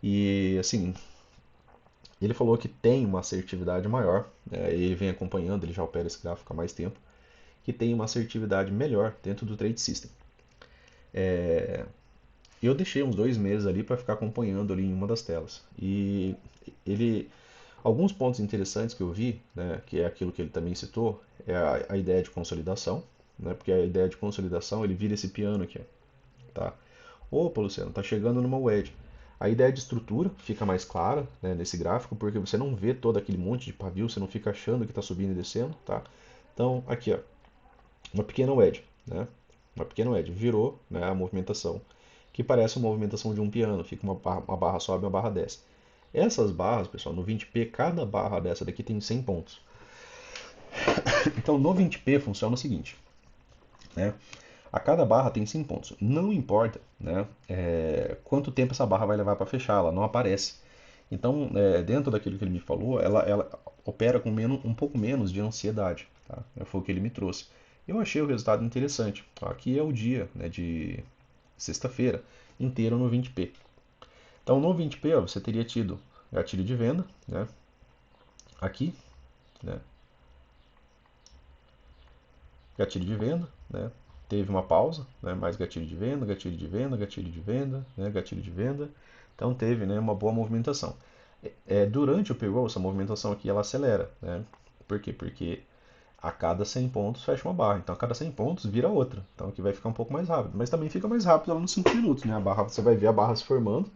Speaker 1: E, assim, ele falou que tem uma assertividade maior, ele vem acompanhando, ele já opera esse gráfico há mais tempo, que tem uma assertividade melhor dentro do Trade System. Eu deixei uns 2 meses ali para ficar acompanhando ali em uma das telas. E ele, alguns pontos interessantes que eu vi, né, que é aquilo que ele também citou, é a ideia de consolidação, né, porque a ideia de consolidação ele vira esse piano aqui, ó, tá? Opa, Luciano, tá chegando numa wedge. A ideia de estrutura fica mais clara, né, nesse gráfico, porque você não vê todo aquele monte de pavio, você não fica achando que está subindo e descendo, tá? Então, aqui, ó, uma pequena wedge, né? Uma pequena wedge virou, né, a movimentação, que parece uma movimentação de um piano, fica uma barra sobe, uma barra desce. Essas barras, pessoal, no 20p, cada barra dessa daqui tem 100 pontos. Então, no 20p funciona o seguinte, né? A cada barra tem 100 pontos. Não importa, né, quanto tempo essa barra vai levar para fechar, ela não aparece. Então, dentro daquilo que ele me falou, ela opera com um pouco menos de ansiedade. Tá? Foi o que ele me trouxe. Eu achei o resultado interessante. Aqui é o dia, né, de sexta-feira inteiro no 20p. Então, no 20p, ó, você teria tido gatilho de venda, né, aqui, né, gatilho de venda, né, teve uma pausa, né, mais gatilho de venda, gatilho de venda, gatilho de venda, né, gatilho de venda. Então teve, né, uma boa movimentação. Durante o payroll, essa movimentação aqui ela acelera, né? Por quê? Porque a cada 100 pontos fecha uma barra. Então a cada 100 pontos vira outra. Então aqui vai ficar um pouco mais rápido. Mas também fica mais rápido ela nos 5 minutos, né? A barra, você vai ver a barra se formando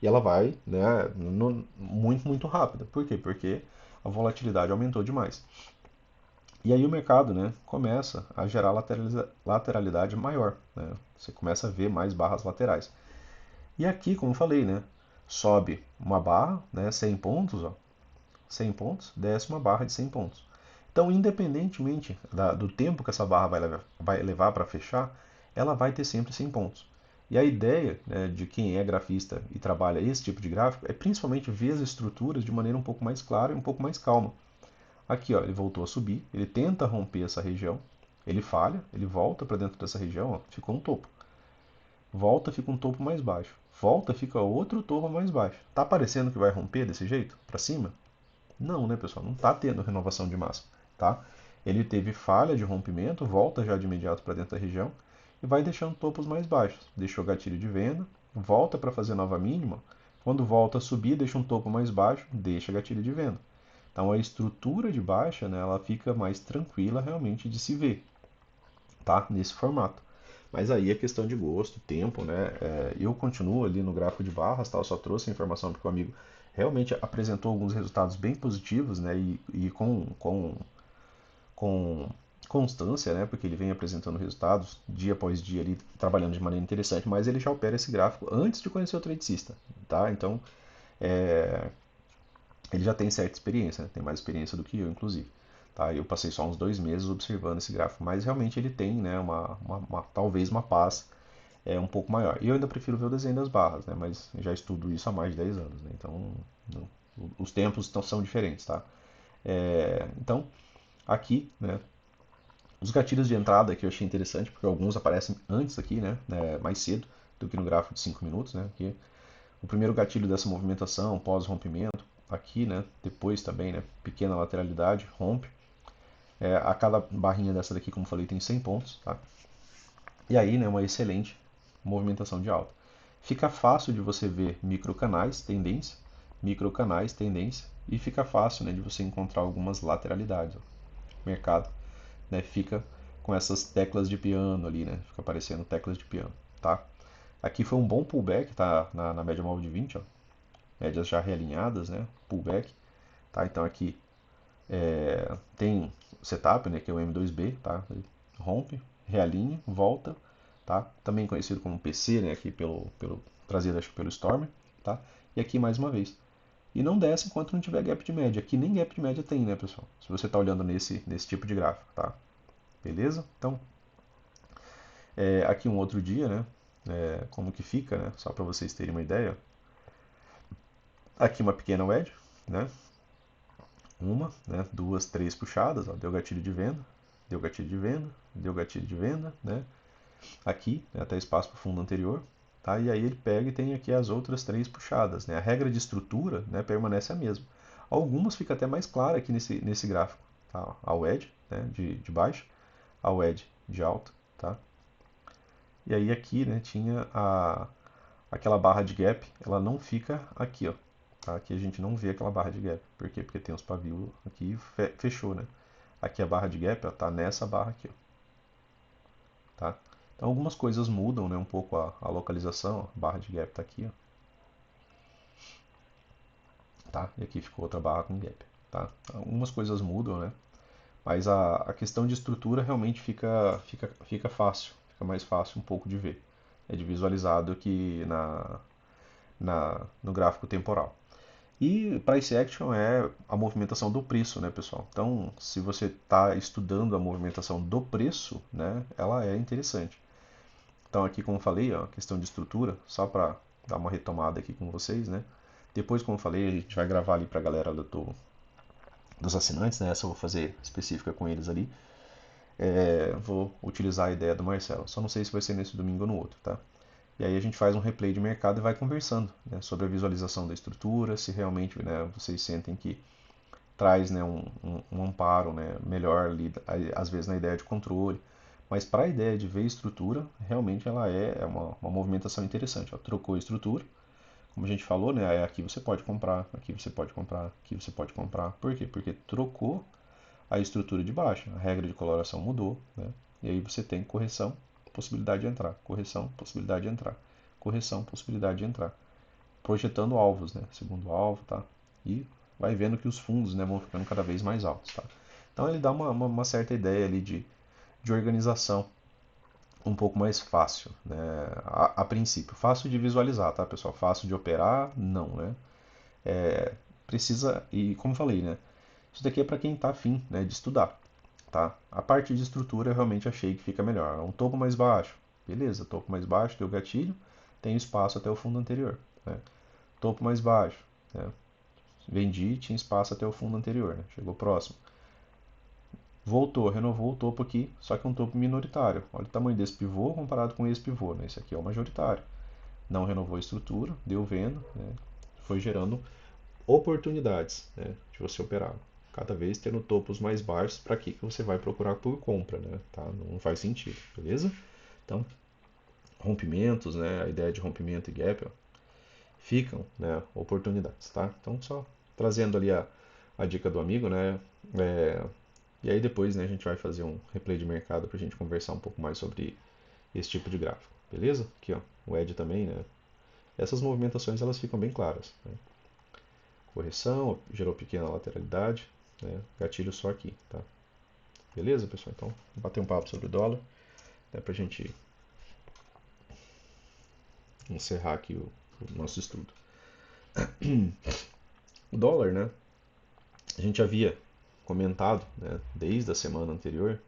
Speaker 1: e ela vai, né, muito, muito rápida. Por quê? Porque a volatilidade aumentou demais. E aí o mercado, né, começa a gerar lateralidade maior, né? Você começa a ver mais barras laterais. E aqui, como eu falei, né, sobe uma barra, né, 100 pontos, ó, 100 pontos, desce uma barra de 100 pontos. Então, independentemente do tempo que essa barra vai levar para fechar, ela vai ter sempre 100 pontos. E a ideia, né, de quem é grafista e trabalha esse tipo de gráfico é principalmente ver as estruturas de maneira um pouco mais clara e um pouco mais calma. Aqui, ó, ele voltou a subir, ele tenta romper essa região, ele falha, ele volta para dentro dessa região, ó, ficou um topo. Volta, fica um topo mais baixo. Volta, fica outro topo mais baixo. Tá parecendo que vai romper desse jeito? Para cima? Não, né, pessoal? Não está tendo renovação de massa, tá? Ele teve falha de rompimento, volta já de imediato para dentro da região e vai deixando topos mais baixos. Deixou gatilho de venda, volta para fazer nova mínima. Quando volta a subir, deixa um topo mais baixo, deixa gatilho de venda. Então a estrutura de baixa, né, ela fica mais tranquila realmente de se ver, tá? Nesse formato. Mas aí é questão de gosto, tempo, né? Eu continuo ali no gráfico de barras, tá? Eu só trouxe a informação porque o amigo realmente apresentou alguns resultados bem positivos, né? E com constância, né? Porque ele vem apresentando resultados dia após dia ali, trabalhando de maneira interessante, mas ele já opera esse gráfico antes de conhecer o Trade System, tá? Então, é, ele já tem certa experiência, né? Tem mais experiência do que eu, inclusive. Tá? Eu passei só uns 2 meses observando esse gráfico, mas realmente ele tem, né, talvez uma paz um pouco maior. E eu ainda prefiro ver o desenho das barras, né? Mas já estudo isso há mais de 10 anos, né? Então não, os tempos são diferentes, tá? Então aqui, né? Os gatilhos de entrada que eu achei interessante, porque alguns aparecem antes aqui, né? Mais cedo do que no gráfico de 5 minutos, né? Aqui, o primeiro gatilho dessa movimentação pós-rompimento aqui, né, depois também, né, pequena lateralidade, rompe. A cada barrinha dessa daqui, como falei, tem 100 pontos, tá? E aí, né, uma excelente movimentação de alta. Fica fácil de você ver microcanais, tendência, e fica fácil, né, de você encontrar algumas lateralidades. Ó. O mercado, né, fica com essas teclas de piano ali, né, fica aparecendo teclas de piano, tá? Aqui foi um bom pullback, tá, na média móvel de 20, ó, médias já realinhadas, né, pullback, tá? Então aqui tem setup, né, que é o M2B, tá? Ele rompe, realinha, volta, tá? Também conhecido como PC, né, aqui pelo trazido acho que pelo Storm, tá? E aqui mais uma vez. E não desce enquanto não tiver gap de média. Aqui nem gap de média tem, né, pessoal? Se você está olhando nesse tipo de gráfico, tá? Beleza? Então, aqui um outro dia, né? Como que fica, né? Só para vocês terem uma ideia. Aqui uma pequena wedge, né? Uma, né? Duas, três puxadas, ó, deu gatilho de venda, deu gatilho de venda, deu gatilho de venda, né? Aqui, né, até espaço para o fundo anterior, tá? E aí ele pega e tem aqui as outras três puxadas, né? A regra de estrutura, né, permanece a mesma. Algumas fica até mais clara aqui nesse gráfico, tá? A wedge, né, de baixo, a wedge de alto, tá? E aí aqui, né, tinha aquela barra de gap, ela não fica aqui, ó. Tá? Aqui a gente não vê aquela barra de gap. Por quê? Porque tem os pavios aqui e fechou, né? Aqui a barra de gap, ó, tá nessa barra aqui, ó. Tá? Então algumas coisas mudam, né, um pouco a localização, ó. A barra de gap tá aqui, ó. Tá? E aqui ficou outra barra com gap, tá? Algumas coisas mudam, né? Mas a questão de estrutura realmente fica fácil, fica mais fácil um pouco de ver, de visualizar do que no gráfico temporal. E price action é a movimentação do preço, né, pessoal? Então, se você está estudando a movimentação do preço, né, ela é interessante. Então, aqui, como eu falei, ó, questão de estrutura, só para dar uma retomada aqui com vocês, né? Depois, como eu falei, a gente vai gravar ali para a galera dos assinantes, né? Essa eu vou fazer específica com eles ali. Vou utilizar a ideia do Marcelo. Só não sei se vai ser nesse domingo ou no outro, tá? E aí a gente faz um replay de mercado e vai conversando, né, sobre a visualização da estrutura, se realmente, né, vocês sentem que traz, né, um amparo, né, melhor ali, às vezes na ideia de controle. Mas para a ideia de ver estrutura, realmente ela é uma movimentação interessante. Ó. Trocou a estrutura, como a gente falou, né, aqui você pode comprar, aqui você pode comprar, aqui você pode comprar. Por quê? Porque trocou a estrutura de baixo, a regra de coloração mudou, né, e aí você tem correção, possibilidade de entrar, correção, possibilidade de entrar, correção, possibilidade de entrar, projetando alvos, né, segundo alvo, tá? E vai vendo que os fundos, né, vão ficando cada vez mais altos, tá? Então ele dá uma certa ideia ali de organização um pouco mais fácil, né? A princípio, fácil de visualizar, tá, pessoal? Fácil de operar, não, né? Precisa, e como falei, né? Isso daqui é para quem está afim, né, de estudar, tá? A parte de estrutura eu realmente achei que fica melhor. É um topo mais baixo, beleza? Topo mais baixo, deu gatilho, tem espaço até o fundo anterior, né? Topo mais baixo, né? Vendi, tinha espaço até o fundo anterior, né? Chegou próximo. Voltou, renovou o topo aqui, só que é um topo minoritário. Olha o tamanho desse pivô comparado com esse pivô, né? Esse aqui é o majoritário. Não renovou a estrutura, deu venda, né? Foi gerando oportunidades, né, de você operar. Cada vez tendo topos mais baixos, para que você vai procurar por compra, né? Tá? Não faz sentido, beleza? Então, rompimentos, né? A ideia de rompimento e gap, ó, ficam, né, oportunidades, tá? Então, só trazendo ali a dica do amigo, né? É, e aí depois, né, a gente vai fazer um replay de mercado para a gente conversar um pouco mais sobre esse tipo de gráfico, beleza? Aqui, ó, o ED também, né? Essas movimentações elas ficam bem claras, né? Correção, gerou pequena lateralidade, né? Gatilho só aqui, tá? Beleza, pessoal? Então, vou bater um papo sobre o dólar, né, para a gente encerrar aqui o nosso estudo. O dólar, né? A gente havia comentado, né, desde a semana anterior,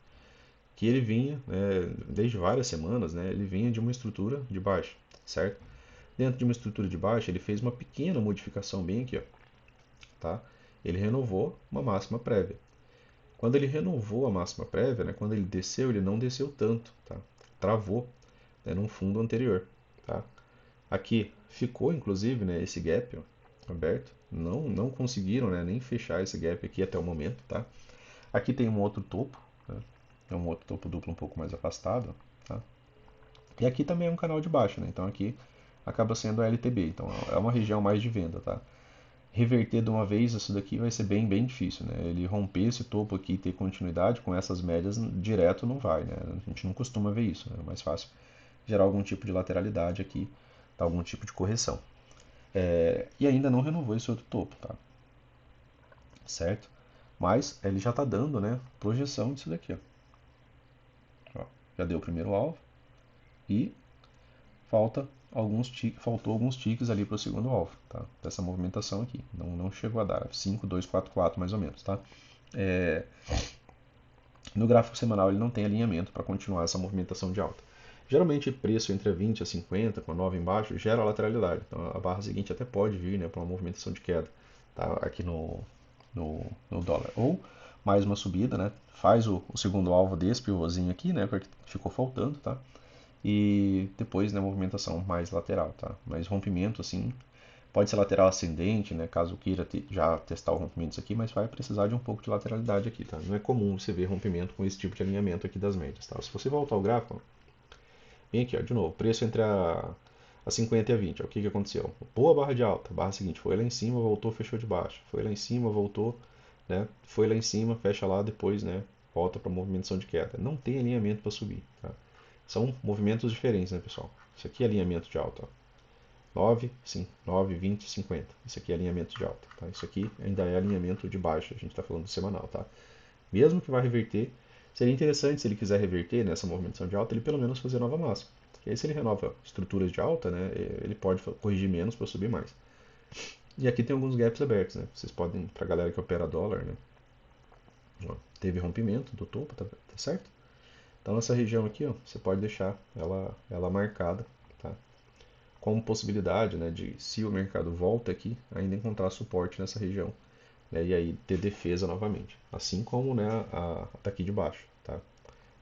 Speaker 1: que ele vinha, né, desde várias semanas, né, ele vinha de uma estrutura de baixa, certo? Dentro de uma estrutura de baixa, ele fez uma pequena modificação bem aqui, ó, tá? Ele renovou uma máxima prévia. Quando ele renovou a máxima prévia, né, quando ele desceu, ele não desceu tanto, tá? Travou, né, num fundo anterior, tá? Aqui ficou, inclusive, né, esse gap, ó, aberto, não conseguiram, né, nem fechar esse gap aqui até o momento, tá? Aqui tem um outro topo, né? É um outro topo duplo um pouco mais afastado, tá? E aqui também é um canal de baixa, né? Então aqui acaba sendo a LTB, então é uma região mais de venda, tá? Reverter de uma vez isso daqui vai ser bem difícil, né? Ele romper esse topo aqui e ter continuidade com essas médias direto não vai, né? A gente não costuma ver isso, né? É mais fácil gerar algum tipo de lateralidade aqui, tá? Algum tipo de correção. E ainda não renovou esse outro topo, tá? Certo? Mas ele já está dando, né, projeção disso daqui, ó. Ó, já deu o primeiro alvo e faltou alguns ticks ali para o segundo alvo, tá? Dessa movimentação aqui. Não chegou a dar 5, 2, 4, 4 mais ou menos, tá? É, no gráfico semanal ele não tem alinhamento para continuar essa movimentação de alta. Geralmente preço entre a 20 a 50, com a 9 embaixo, gera lateralidade. Então a barra seguinte até pode vir, né, para uma movimentação de queda, tá? Aqui no dólar. Ou mais uma subida, né? Faz o segundo alvo desse pivôzinho aqui, né? Que ficou faltando, tá? E depois, né, movimentação mais lateral, tá? Mas rompimento, assim, pode ser lateral ascendente, né? Caso queira já testar o rompimento aqui, mas vai precisar de um pouco de lateralidade aqui, tá? Não é comum você ver rompimento com esse tipo de alinhamento aqui das médias, tá? Se você voltar ao gráfico, vem aqui, ó, de novo, preço entre a 50 e a 20, ó, o que aconteceu? Boa barra de alta, barra seguinte, foi lá em cima, voltou, fechou de baixo, foi lá em cima, voltou, né? Foi lá em cima, fecha lá, depois, né? Volta para movimentação de queda. Não tem alinhamento para subir, tá? São movimentos diferentes, né, pessoal? Isso aqui é alinhamento de alta, ó. 9, 5, 9, 20, 50. Isso aqui é alinhamento de alta, tá? Isso aqui ainda é alinhamento de baixa, a gente está falando do semanal, tá? Mesmo que vá reverter, seria interessante se ele quiser reverter nessa movimentação de alta, ele pelo menos fazer nova máxima. E aí se ele renova estruturas de alta, né, ele pode corrigir menos para subir mais. E aqui tem alguns gaps abertos, né? Vocês podem, para a galera que opera dólar, né? Ó, teve rompimento do topo, tá certo? Então essa região aqui, ó, você pode deixar ela marcada, tá? Como possibilidade, né, de se o mercado volta aqui, ainda encontrar suporte nessa região, né, e aí ter defesa novamente, assim como, né, a daqui de baixo, tá?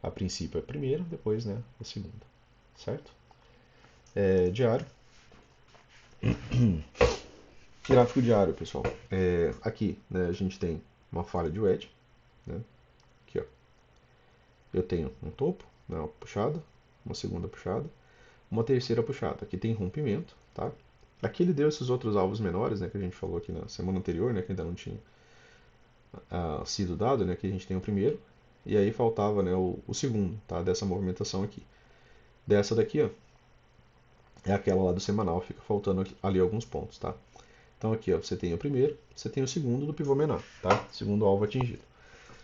Speaker 1: A princípio é a primeira, depois, né, a segunda, certo? Diário, gráfico diário, pessoal. Aqui, né, a gente tem uma falha de wedge, né? Aqui, ó, eu tenho um topo, né, uma puxada, uma segunda puxada, uma terceira puxada. Aqui tem rompimento, tá? Aqui ele deu esses outros alvos menores, né, que a gente falou aqui na semana anterior, né, que ainda não tinha sido dado, né, que a gente tem o primeiro, e aí faltava, né, o segundo, tá, dessa movimentação aqui. Dessa daqui, ó, é aquela lá do semanal, fica faltando ali alguns pontos, tá? Então aqui, ó, você tem o primeiro, você tem o segundo do pivô menor, tá? Segundo alvo atingido.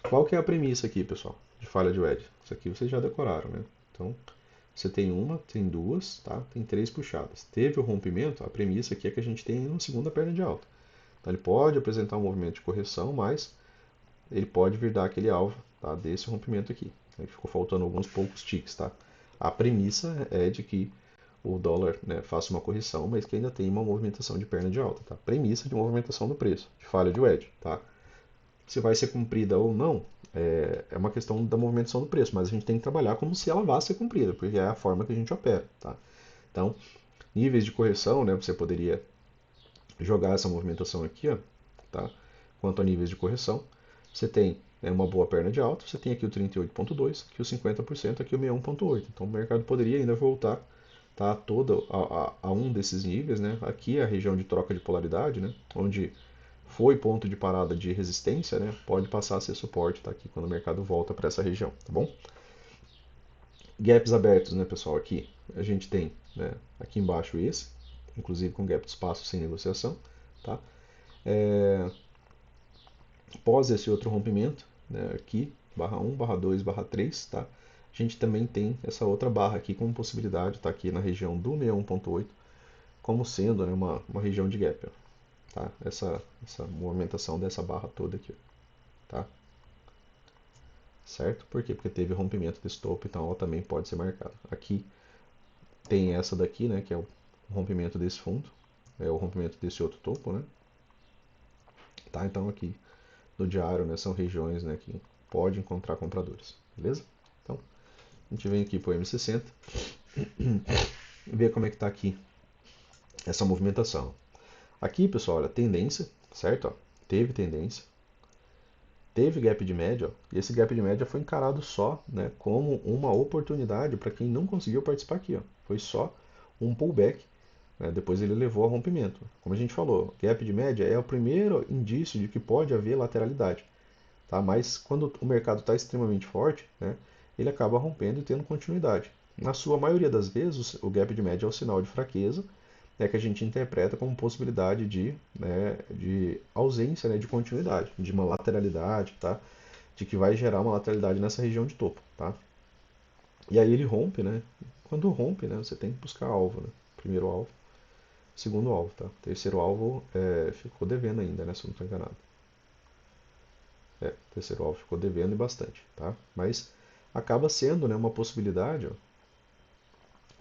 Speaker 1: Qual que é a premissa aqui, pessoal, de falha de wedge? Isso aqui vocês já decoraram, né? Então, você tem uma, tem duas, tá? Tem três puxadas. Teve o rompimento, a premissa aqui é que a gente tem uma segunda perna de alta. Então ele pode apresentar um movimento de correção, mas ele pode vir dar aquele alvo, tá, desse rompimento aqui. Aí ficou faltando alguns poucos ticks, tá? A premissa é de que o dólar, né, faça uma correção, mas que ainda tem uma movimentação de perna de alta, tá? Premissa de movimentação do preço, de falha de wedge, tá? Se vai ser cumprida ou não, é uma questão da movimentação do preço, mas a gente tem que trabalhar como se ela vá ser cumprida, porque é a forma que a gente opera, tá? Então, níveis de correção, né, você poderia jogar essa movimentação aqui, ó, tá? Quanto a níveis de correção, você tem, né, uma boa perna de alta, você tem aqui o 38,2, aqui o 50%, aqui o 61,8. Então o mercado poderia ainda voltar, tá, a um desses níveis, né? Aqui é a região de troca de polaridade, né? Onde foi ponto de parada de resistência, né? Pode passar a ser suporte, tá? Aqui quando o mercado volta para essa região, tá bom? Gaps abertos, né, pessoal? Aqui a gente tem, né, aqui embaixo esse, inclusive com gap de espaço sem negociação, tá? Após esse outro rompimento, né, aqui, barra 1, barra 2, barra 3, tá? A gente também tem essa outra barra aqui como possibilidade, tá aqui na região do 61,8, como sendo, né, uma região de gap, ó, tá? Essa movimentação dessa barra toda aqui, tá? Certo? Por quê? Porque teve rompimento desse topo, então ela também pode ser marcada. Aqui tem essa daqui, né, que é o rompimento desse fundo, é o rompimento desse outro topo, né? Tá? Então aqui no diário, né, são regiões, né, que pode encontrar compradores, beleza? Então a gente vem aqui para o M60 e ver como é que está aqui essa movimentação. Aqui, pessoal, olha, tendência, certo? Ó, teve tendência, teve gap de média, ó, e esse gap de média foi encarado só, né, como uma oportunidade para quem não conseguiu participar aqui. Ó. Foi só um pullback, né, depois ele levou a rompimento. Como a gente falou, gap de média é o primeiro indício de que pode haver lateralidade. Tá? Mas quando o mercado está extremamente forte, né, ele acaba rompendo e tendo continuidade. Na sua maioria das vezes, o gap de média é o sinal de fraqueza, né, que a gente interpreta como possibilidade de ausência, né, de continuidade, de uma lateralidade, tá? De que vai gerar uma lateralidade nessa região de topo. Tá? E aí ele rompe, né? Quando rompe, né, você tem que buscar alvo. Né? Primeiro alvo, segundo alvo. Tá? Terceiro alvo ficou devendo ainda, né, se eu não estou enganado. Terceiro alvo ficou devendo e bastante. Tá? Mas acaba sendo, né, uma possibilidade, ó,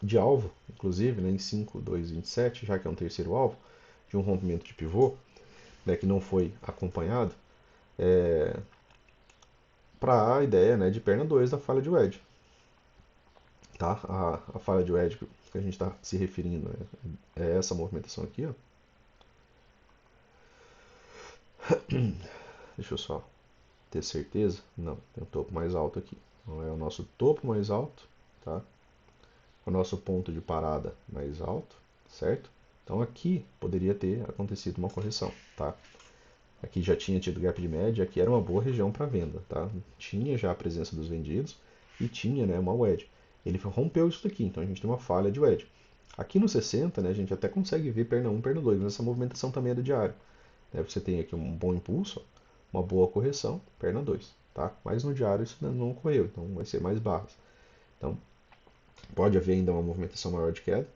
Speaker 1: de alvo, inclusive, né, em 5, 2, 27, já que é um terceiro alvo, de um rompimento de pivô, né, que não foi acompanhado, para a ideia, né, de perna 2 da falha de Wedge. Tá? A falha de Wedge que a gente está se referindo, né, é essa movimentação aqui. Ó. Deixa eu só ter certeza. Não, tem um topo mais alto aqui. Então é o nosso topo mais alto, tá? O nosso ponto de parada mais alto, certo? Então aqui poderia ter acontecido uma correção, tá? Aqui já tinha tido gap de média, aqui era uma boa região para venda, tá? Tinha já a presença dos vendidos e tinha, né, uma wedge. Ele rompeu isso daqui, então a gente tem uma falha de wedge. Aqui no 60, né, a gente até consegue ver perna 1, perna 2, mas essa movimentação também é do diário. Né? Você tem aqui um bom impulso, uma boa correção, perna 2, tá? Mas no diário isso não ocorreu, então vai ser mais barras. Então pode haver ainda uma movimentação maior de queda.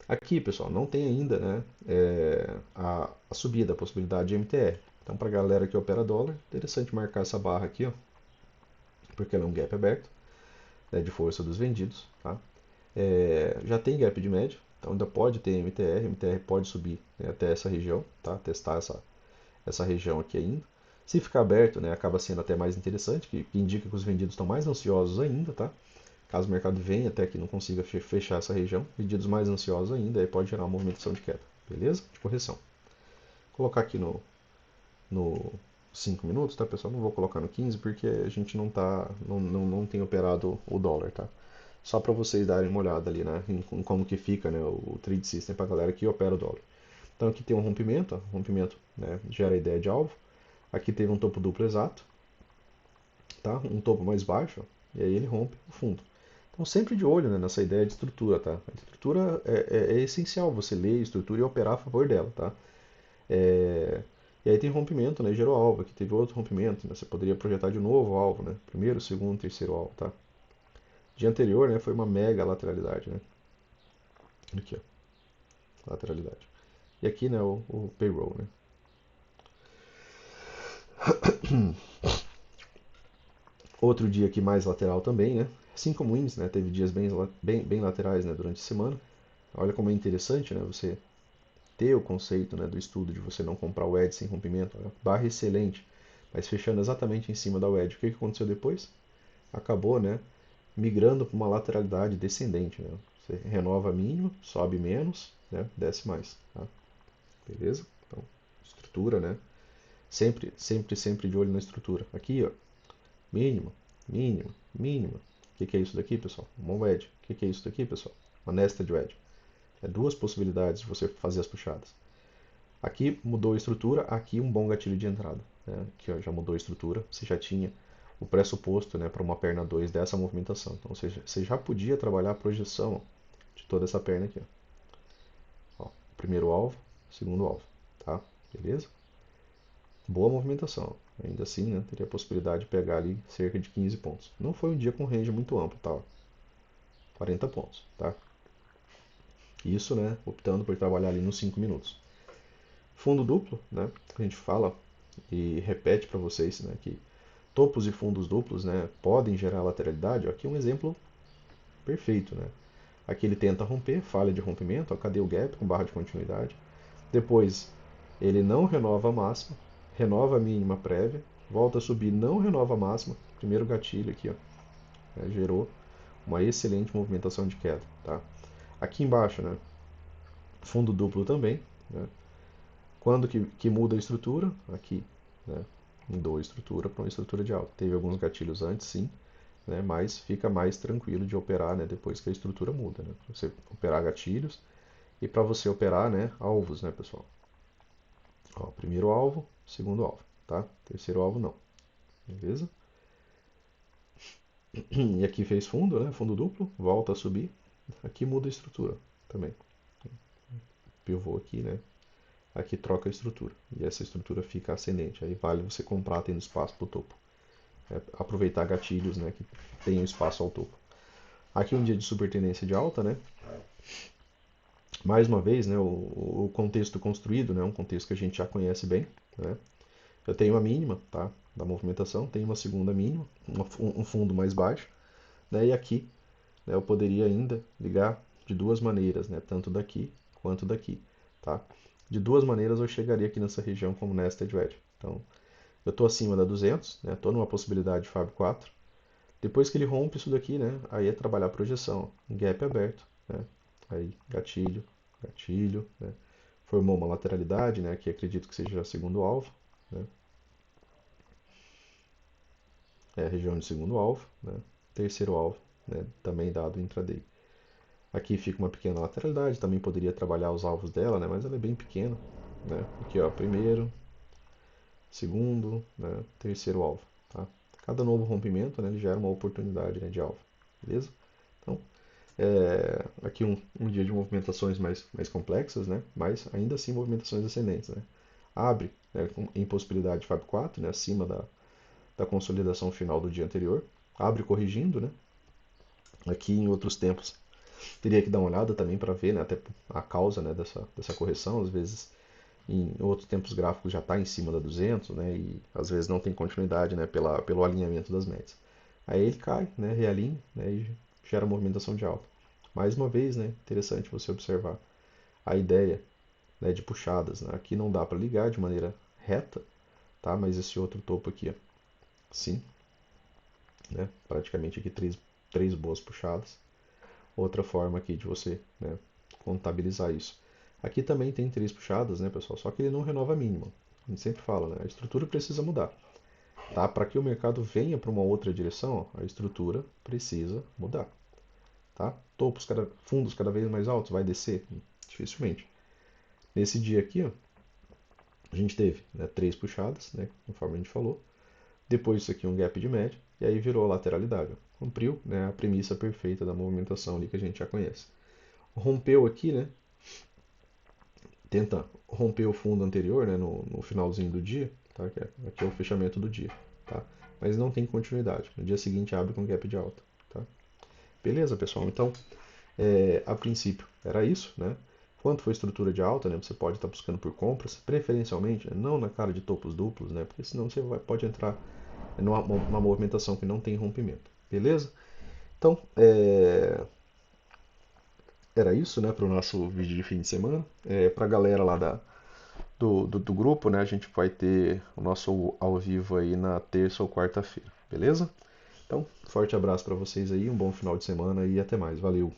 Speaker 1: Aqui, pessoal, não tem ainda, né, a subida, a possibilidade de MTR. Então, para a galera que opera dólar, interessante marcar essa barra aqui, ó, porque ela é um gap aberto, né, de força dos vendidos. Tá? Já tem gap de média, então ainda pode ter MTR, MTR pode subir, né, até essa região, tá? Testar essa região aqui ainda. Se ficar aberto, né, acaba sendo até mais interessante, que indica que os vendidos estão mais ansiosos ainda, tá? Caso o mercado venha até que não consiga fechar essa região, vendidos mais ansiosos ainda, aí pode gerar uma movimentação de queda, beleza? De correção. Vou colocar aqui no 5 minutos, tá, pessoal? Não vou colocar no 15 porque a gente não tem operado o dólar, tá? Só para vocês darem uma olhada ali, né, em como que fica, né, o trade system para a galera que opera o dólar. Então aqui tem um rompimento, ó, rompimento, né, gera a ideia de alvo. Aqui teve um topo duplo exato, tá? Um topo mais baixo, ó, e aí ele rompe o fundo. Então sempre de olho, né, nessa ideia de estrutura, tá? A estrutura é essencial você ler a estrutura e operar a favor dela, tá? É, E aí tem rompimento, né? Gerou alvo. Aqui teve outro rompimento, né? Você poderia projetar de novo alvo, né? Primeiro, segundo, terceiro alvo, tá? Dia anterior, né? Foi uma mega lateralidade, né? Aqui, ó. Lateralidade. E aqui, né? O payroll, né? Outro dia aqui mais lateral também, né? Assim como o índice, né? Teve dias bem laterais, né? Durante a semana. Olha como é interessante, né? Você ter o conceito, né, do estudo de você não comprar o edge sem rompimento. Olha, barra excelente, mas fechando exatamente em cima da wedge. O que aconteceu depois? Acabou, né, migrando para uma lateralidade descendente. Né? Você renova a mínima, sobe menos, né, desce mais. Tá? Beleza? Então, estrutura, né? Sempre de olho na estrutura. Aqui, ó, mínima, mínima, mínima. O que é isso daqui, pessoal? Uma wedge. O que é isso daqui, pessoal? Uma nested wedge. É duas possibilidades de você fazer as puxadas. Aqui mudou a estrutura, aqui um bom gatilho de entrada. Né? Aqui ó, já mudou a estrutura, você já tinha o pressuposto, né, para uma perna 2 dessa movimentação. Então você já podia trabalhar a projeção de toda essa perna aqui. Ó. Ó, primeiro alvo, segundo alvo. Tá? Beleza? Boa movimentação. Ainda assim, né, teria a possibilidade de pegar ali cerca de 15 pontos. Não foi um dia com range muito amplo, tá? 40 pontos. Tá? Isso, né, optando por trabalhar ali nos 5 minutos. Fundo duplo, né, a gente fala e repete para vocês, né, que topos e fundos duplos, né, podem gerar lateralidade. Aqui um exemplo perfeito. Né? Aqui ele tenta romper, falha de rompimento, ó, cadê o gap com barra de continuidade. Depois ele não renova a máxima, renova a mínima prévia, volta a subir, não renova a máxima. Primeiro gatilho aqui, ó, né, gerou uma excelente movimentação de queda. Tá? Aqui embaixo, né, fundo duplo também, né, Quando que muda a estrutura? Aqui, né? Mudou a estrutura para uma estrutura de alta. Teve alguns gatilhos antes, sim, né? Mas fica mais tranquilo de operar, né? Depois que a estrutura muda, né? Você operar gatilhos e para você operar, né? Alvos, né, pessoal? Ó, primeiro alvo, segundo alvo, tá? Terceiro alvo não, beleza? E aqui fez fundo, né? Fundo duplo, volta a subir. Aqui muda a estrutura também. Pivô aqui, né? Aqui troca a estrutura. E essa estrutura fica ascendente. Aí vale você comprar tendo espaço para o topo. É aproveitar gatilhos, né? Que tenham espaço ao topo. Aqui um dia de super tendência de alta, né? Mais uma vez, né? O contexto construído, né? Um contexto que a gente já conhece bem, né? Eu tenho a mínima, tá? Da movimentação. Tenho uma segunda mínima. Um fundo mais baixo. Né? E aqui, né, eu poderia ainda ligar de duas maneiras, né? Tanto daqui quanto daqui, tá? De duas maneiras eu chegaria aqui nessa região como nested wedge. Então, eu estou acima da 200, né? Estou numa possibilidade de Fab 4. Depois que ele rompe isso daqui, né? Aí é trabalhar a projeção, gap aberto, né? Aí gatilho, gatilho, né? Formou uma lateralidade, né? Que acredito que seja segundo alvo, né? É a região de segundo alvo, né? Terceiro alvo, né? Também dado intraday. Aqui fica uma pequena lateralidade, também poderia trabalhar os alvos dela, né? Mas ela é bem pequena, né? Aqui, ó, primeiro, segundo, né? Terceiro alvo, tá? Cada novo rompimento, né, ele gera uma oportunidade, né, de alvo, beleza? Então, aqui um dia de movimentações mais complexas, né? Mas ainda assim movimentações ascendentes, né? Abre, né, em possibilidade de Fab 4, né? Acima da consolidação final do dia anterior. Abre corrigindo, né? Aqui em outros tempos teria que dar uma olhada também para ver, né, até a causa, né, dessa correção. Às vezes, em outros tempos gráficos já está em cima da 200, né, e às vezes não tem continuidade, né, pelo alinhamento das médias. Aí ele cai, né, realinha, né, e gera movimentação de alta. Mais uma vez, né, interessante você observar a ideia, né, de puxadas. Né? Aqui não dá para ligar de maneira reta, tá? Mas esse outro topo aqui, ó, sim, né, praticamente aqui três boas puxadas. Outra forma aqui de você, né, contabilizar isso. Aqui também tem três puxadas, né, pessoal? Só que ele não renova a mínima. A gente sempre fala, né? A estrutura precisa mudar. Tá? Para que o mercado venha para uma outra direção, ó, a estrutura precisa mudar. Tá? Fundos cada vez mais altos, vai descer? Dificilmente. Nesse dia aqui, ó, a gente teve, né, três puxadas, né, conforme a gente falou. Depois isso aqui um gap de média, e aí virou a lateralidade. Ó. Cumpriu, né, a premissa perfeita da movimentação ali que a gente já conhece. Rompeu aqui, né, tenta romper o fundo anterior, né, no finalzinho do dia, tá? Aqui é o fechamento do dia, tá? Mas não tem continuidade. No dia seguinte abre com gap de alta, tá? Beleza, pessoal? Então, a princípio era isso, né? Quanto for estrutura de alta, né, você pode estar buscando por compras, preferencialmente, né, não na cara de topos duplos, né? Porque senão você pode entrar numa movimentação que não tem rompimento, beleza? Então, era isso, né, para o nosso vídeo de fim de semana. Para a galera lá do grupo, né? A gente vai ter o nosso ao vivo aí na terça ou quarta-feira, beleza? Então, forte abraço para vocês aí, um bom final de semana e até mais. Valeu!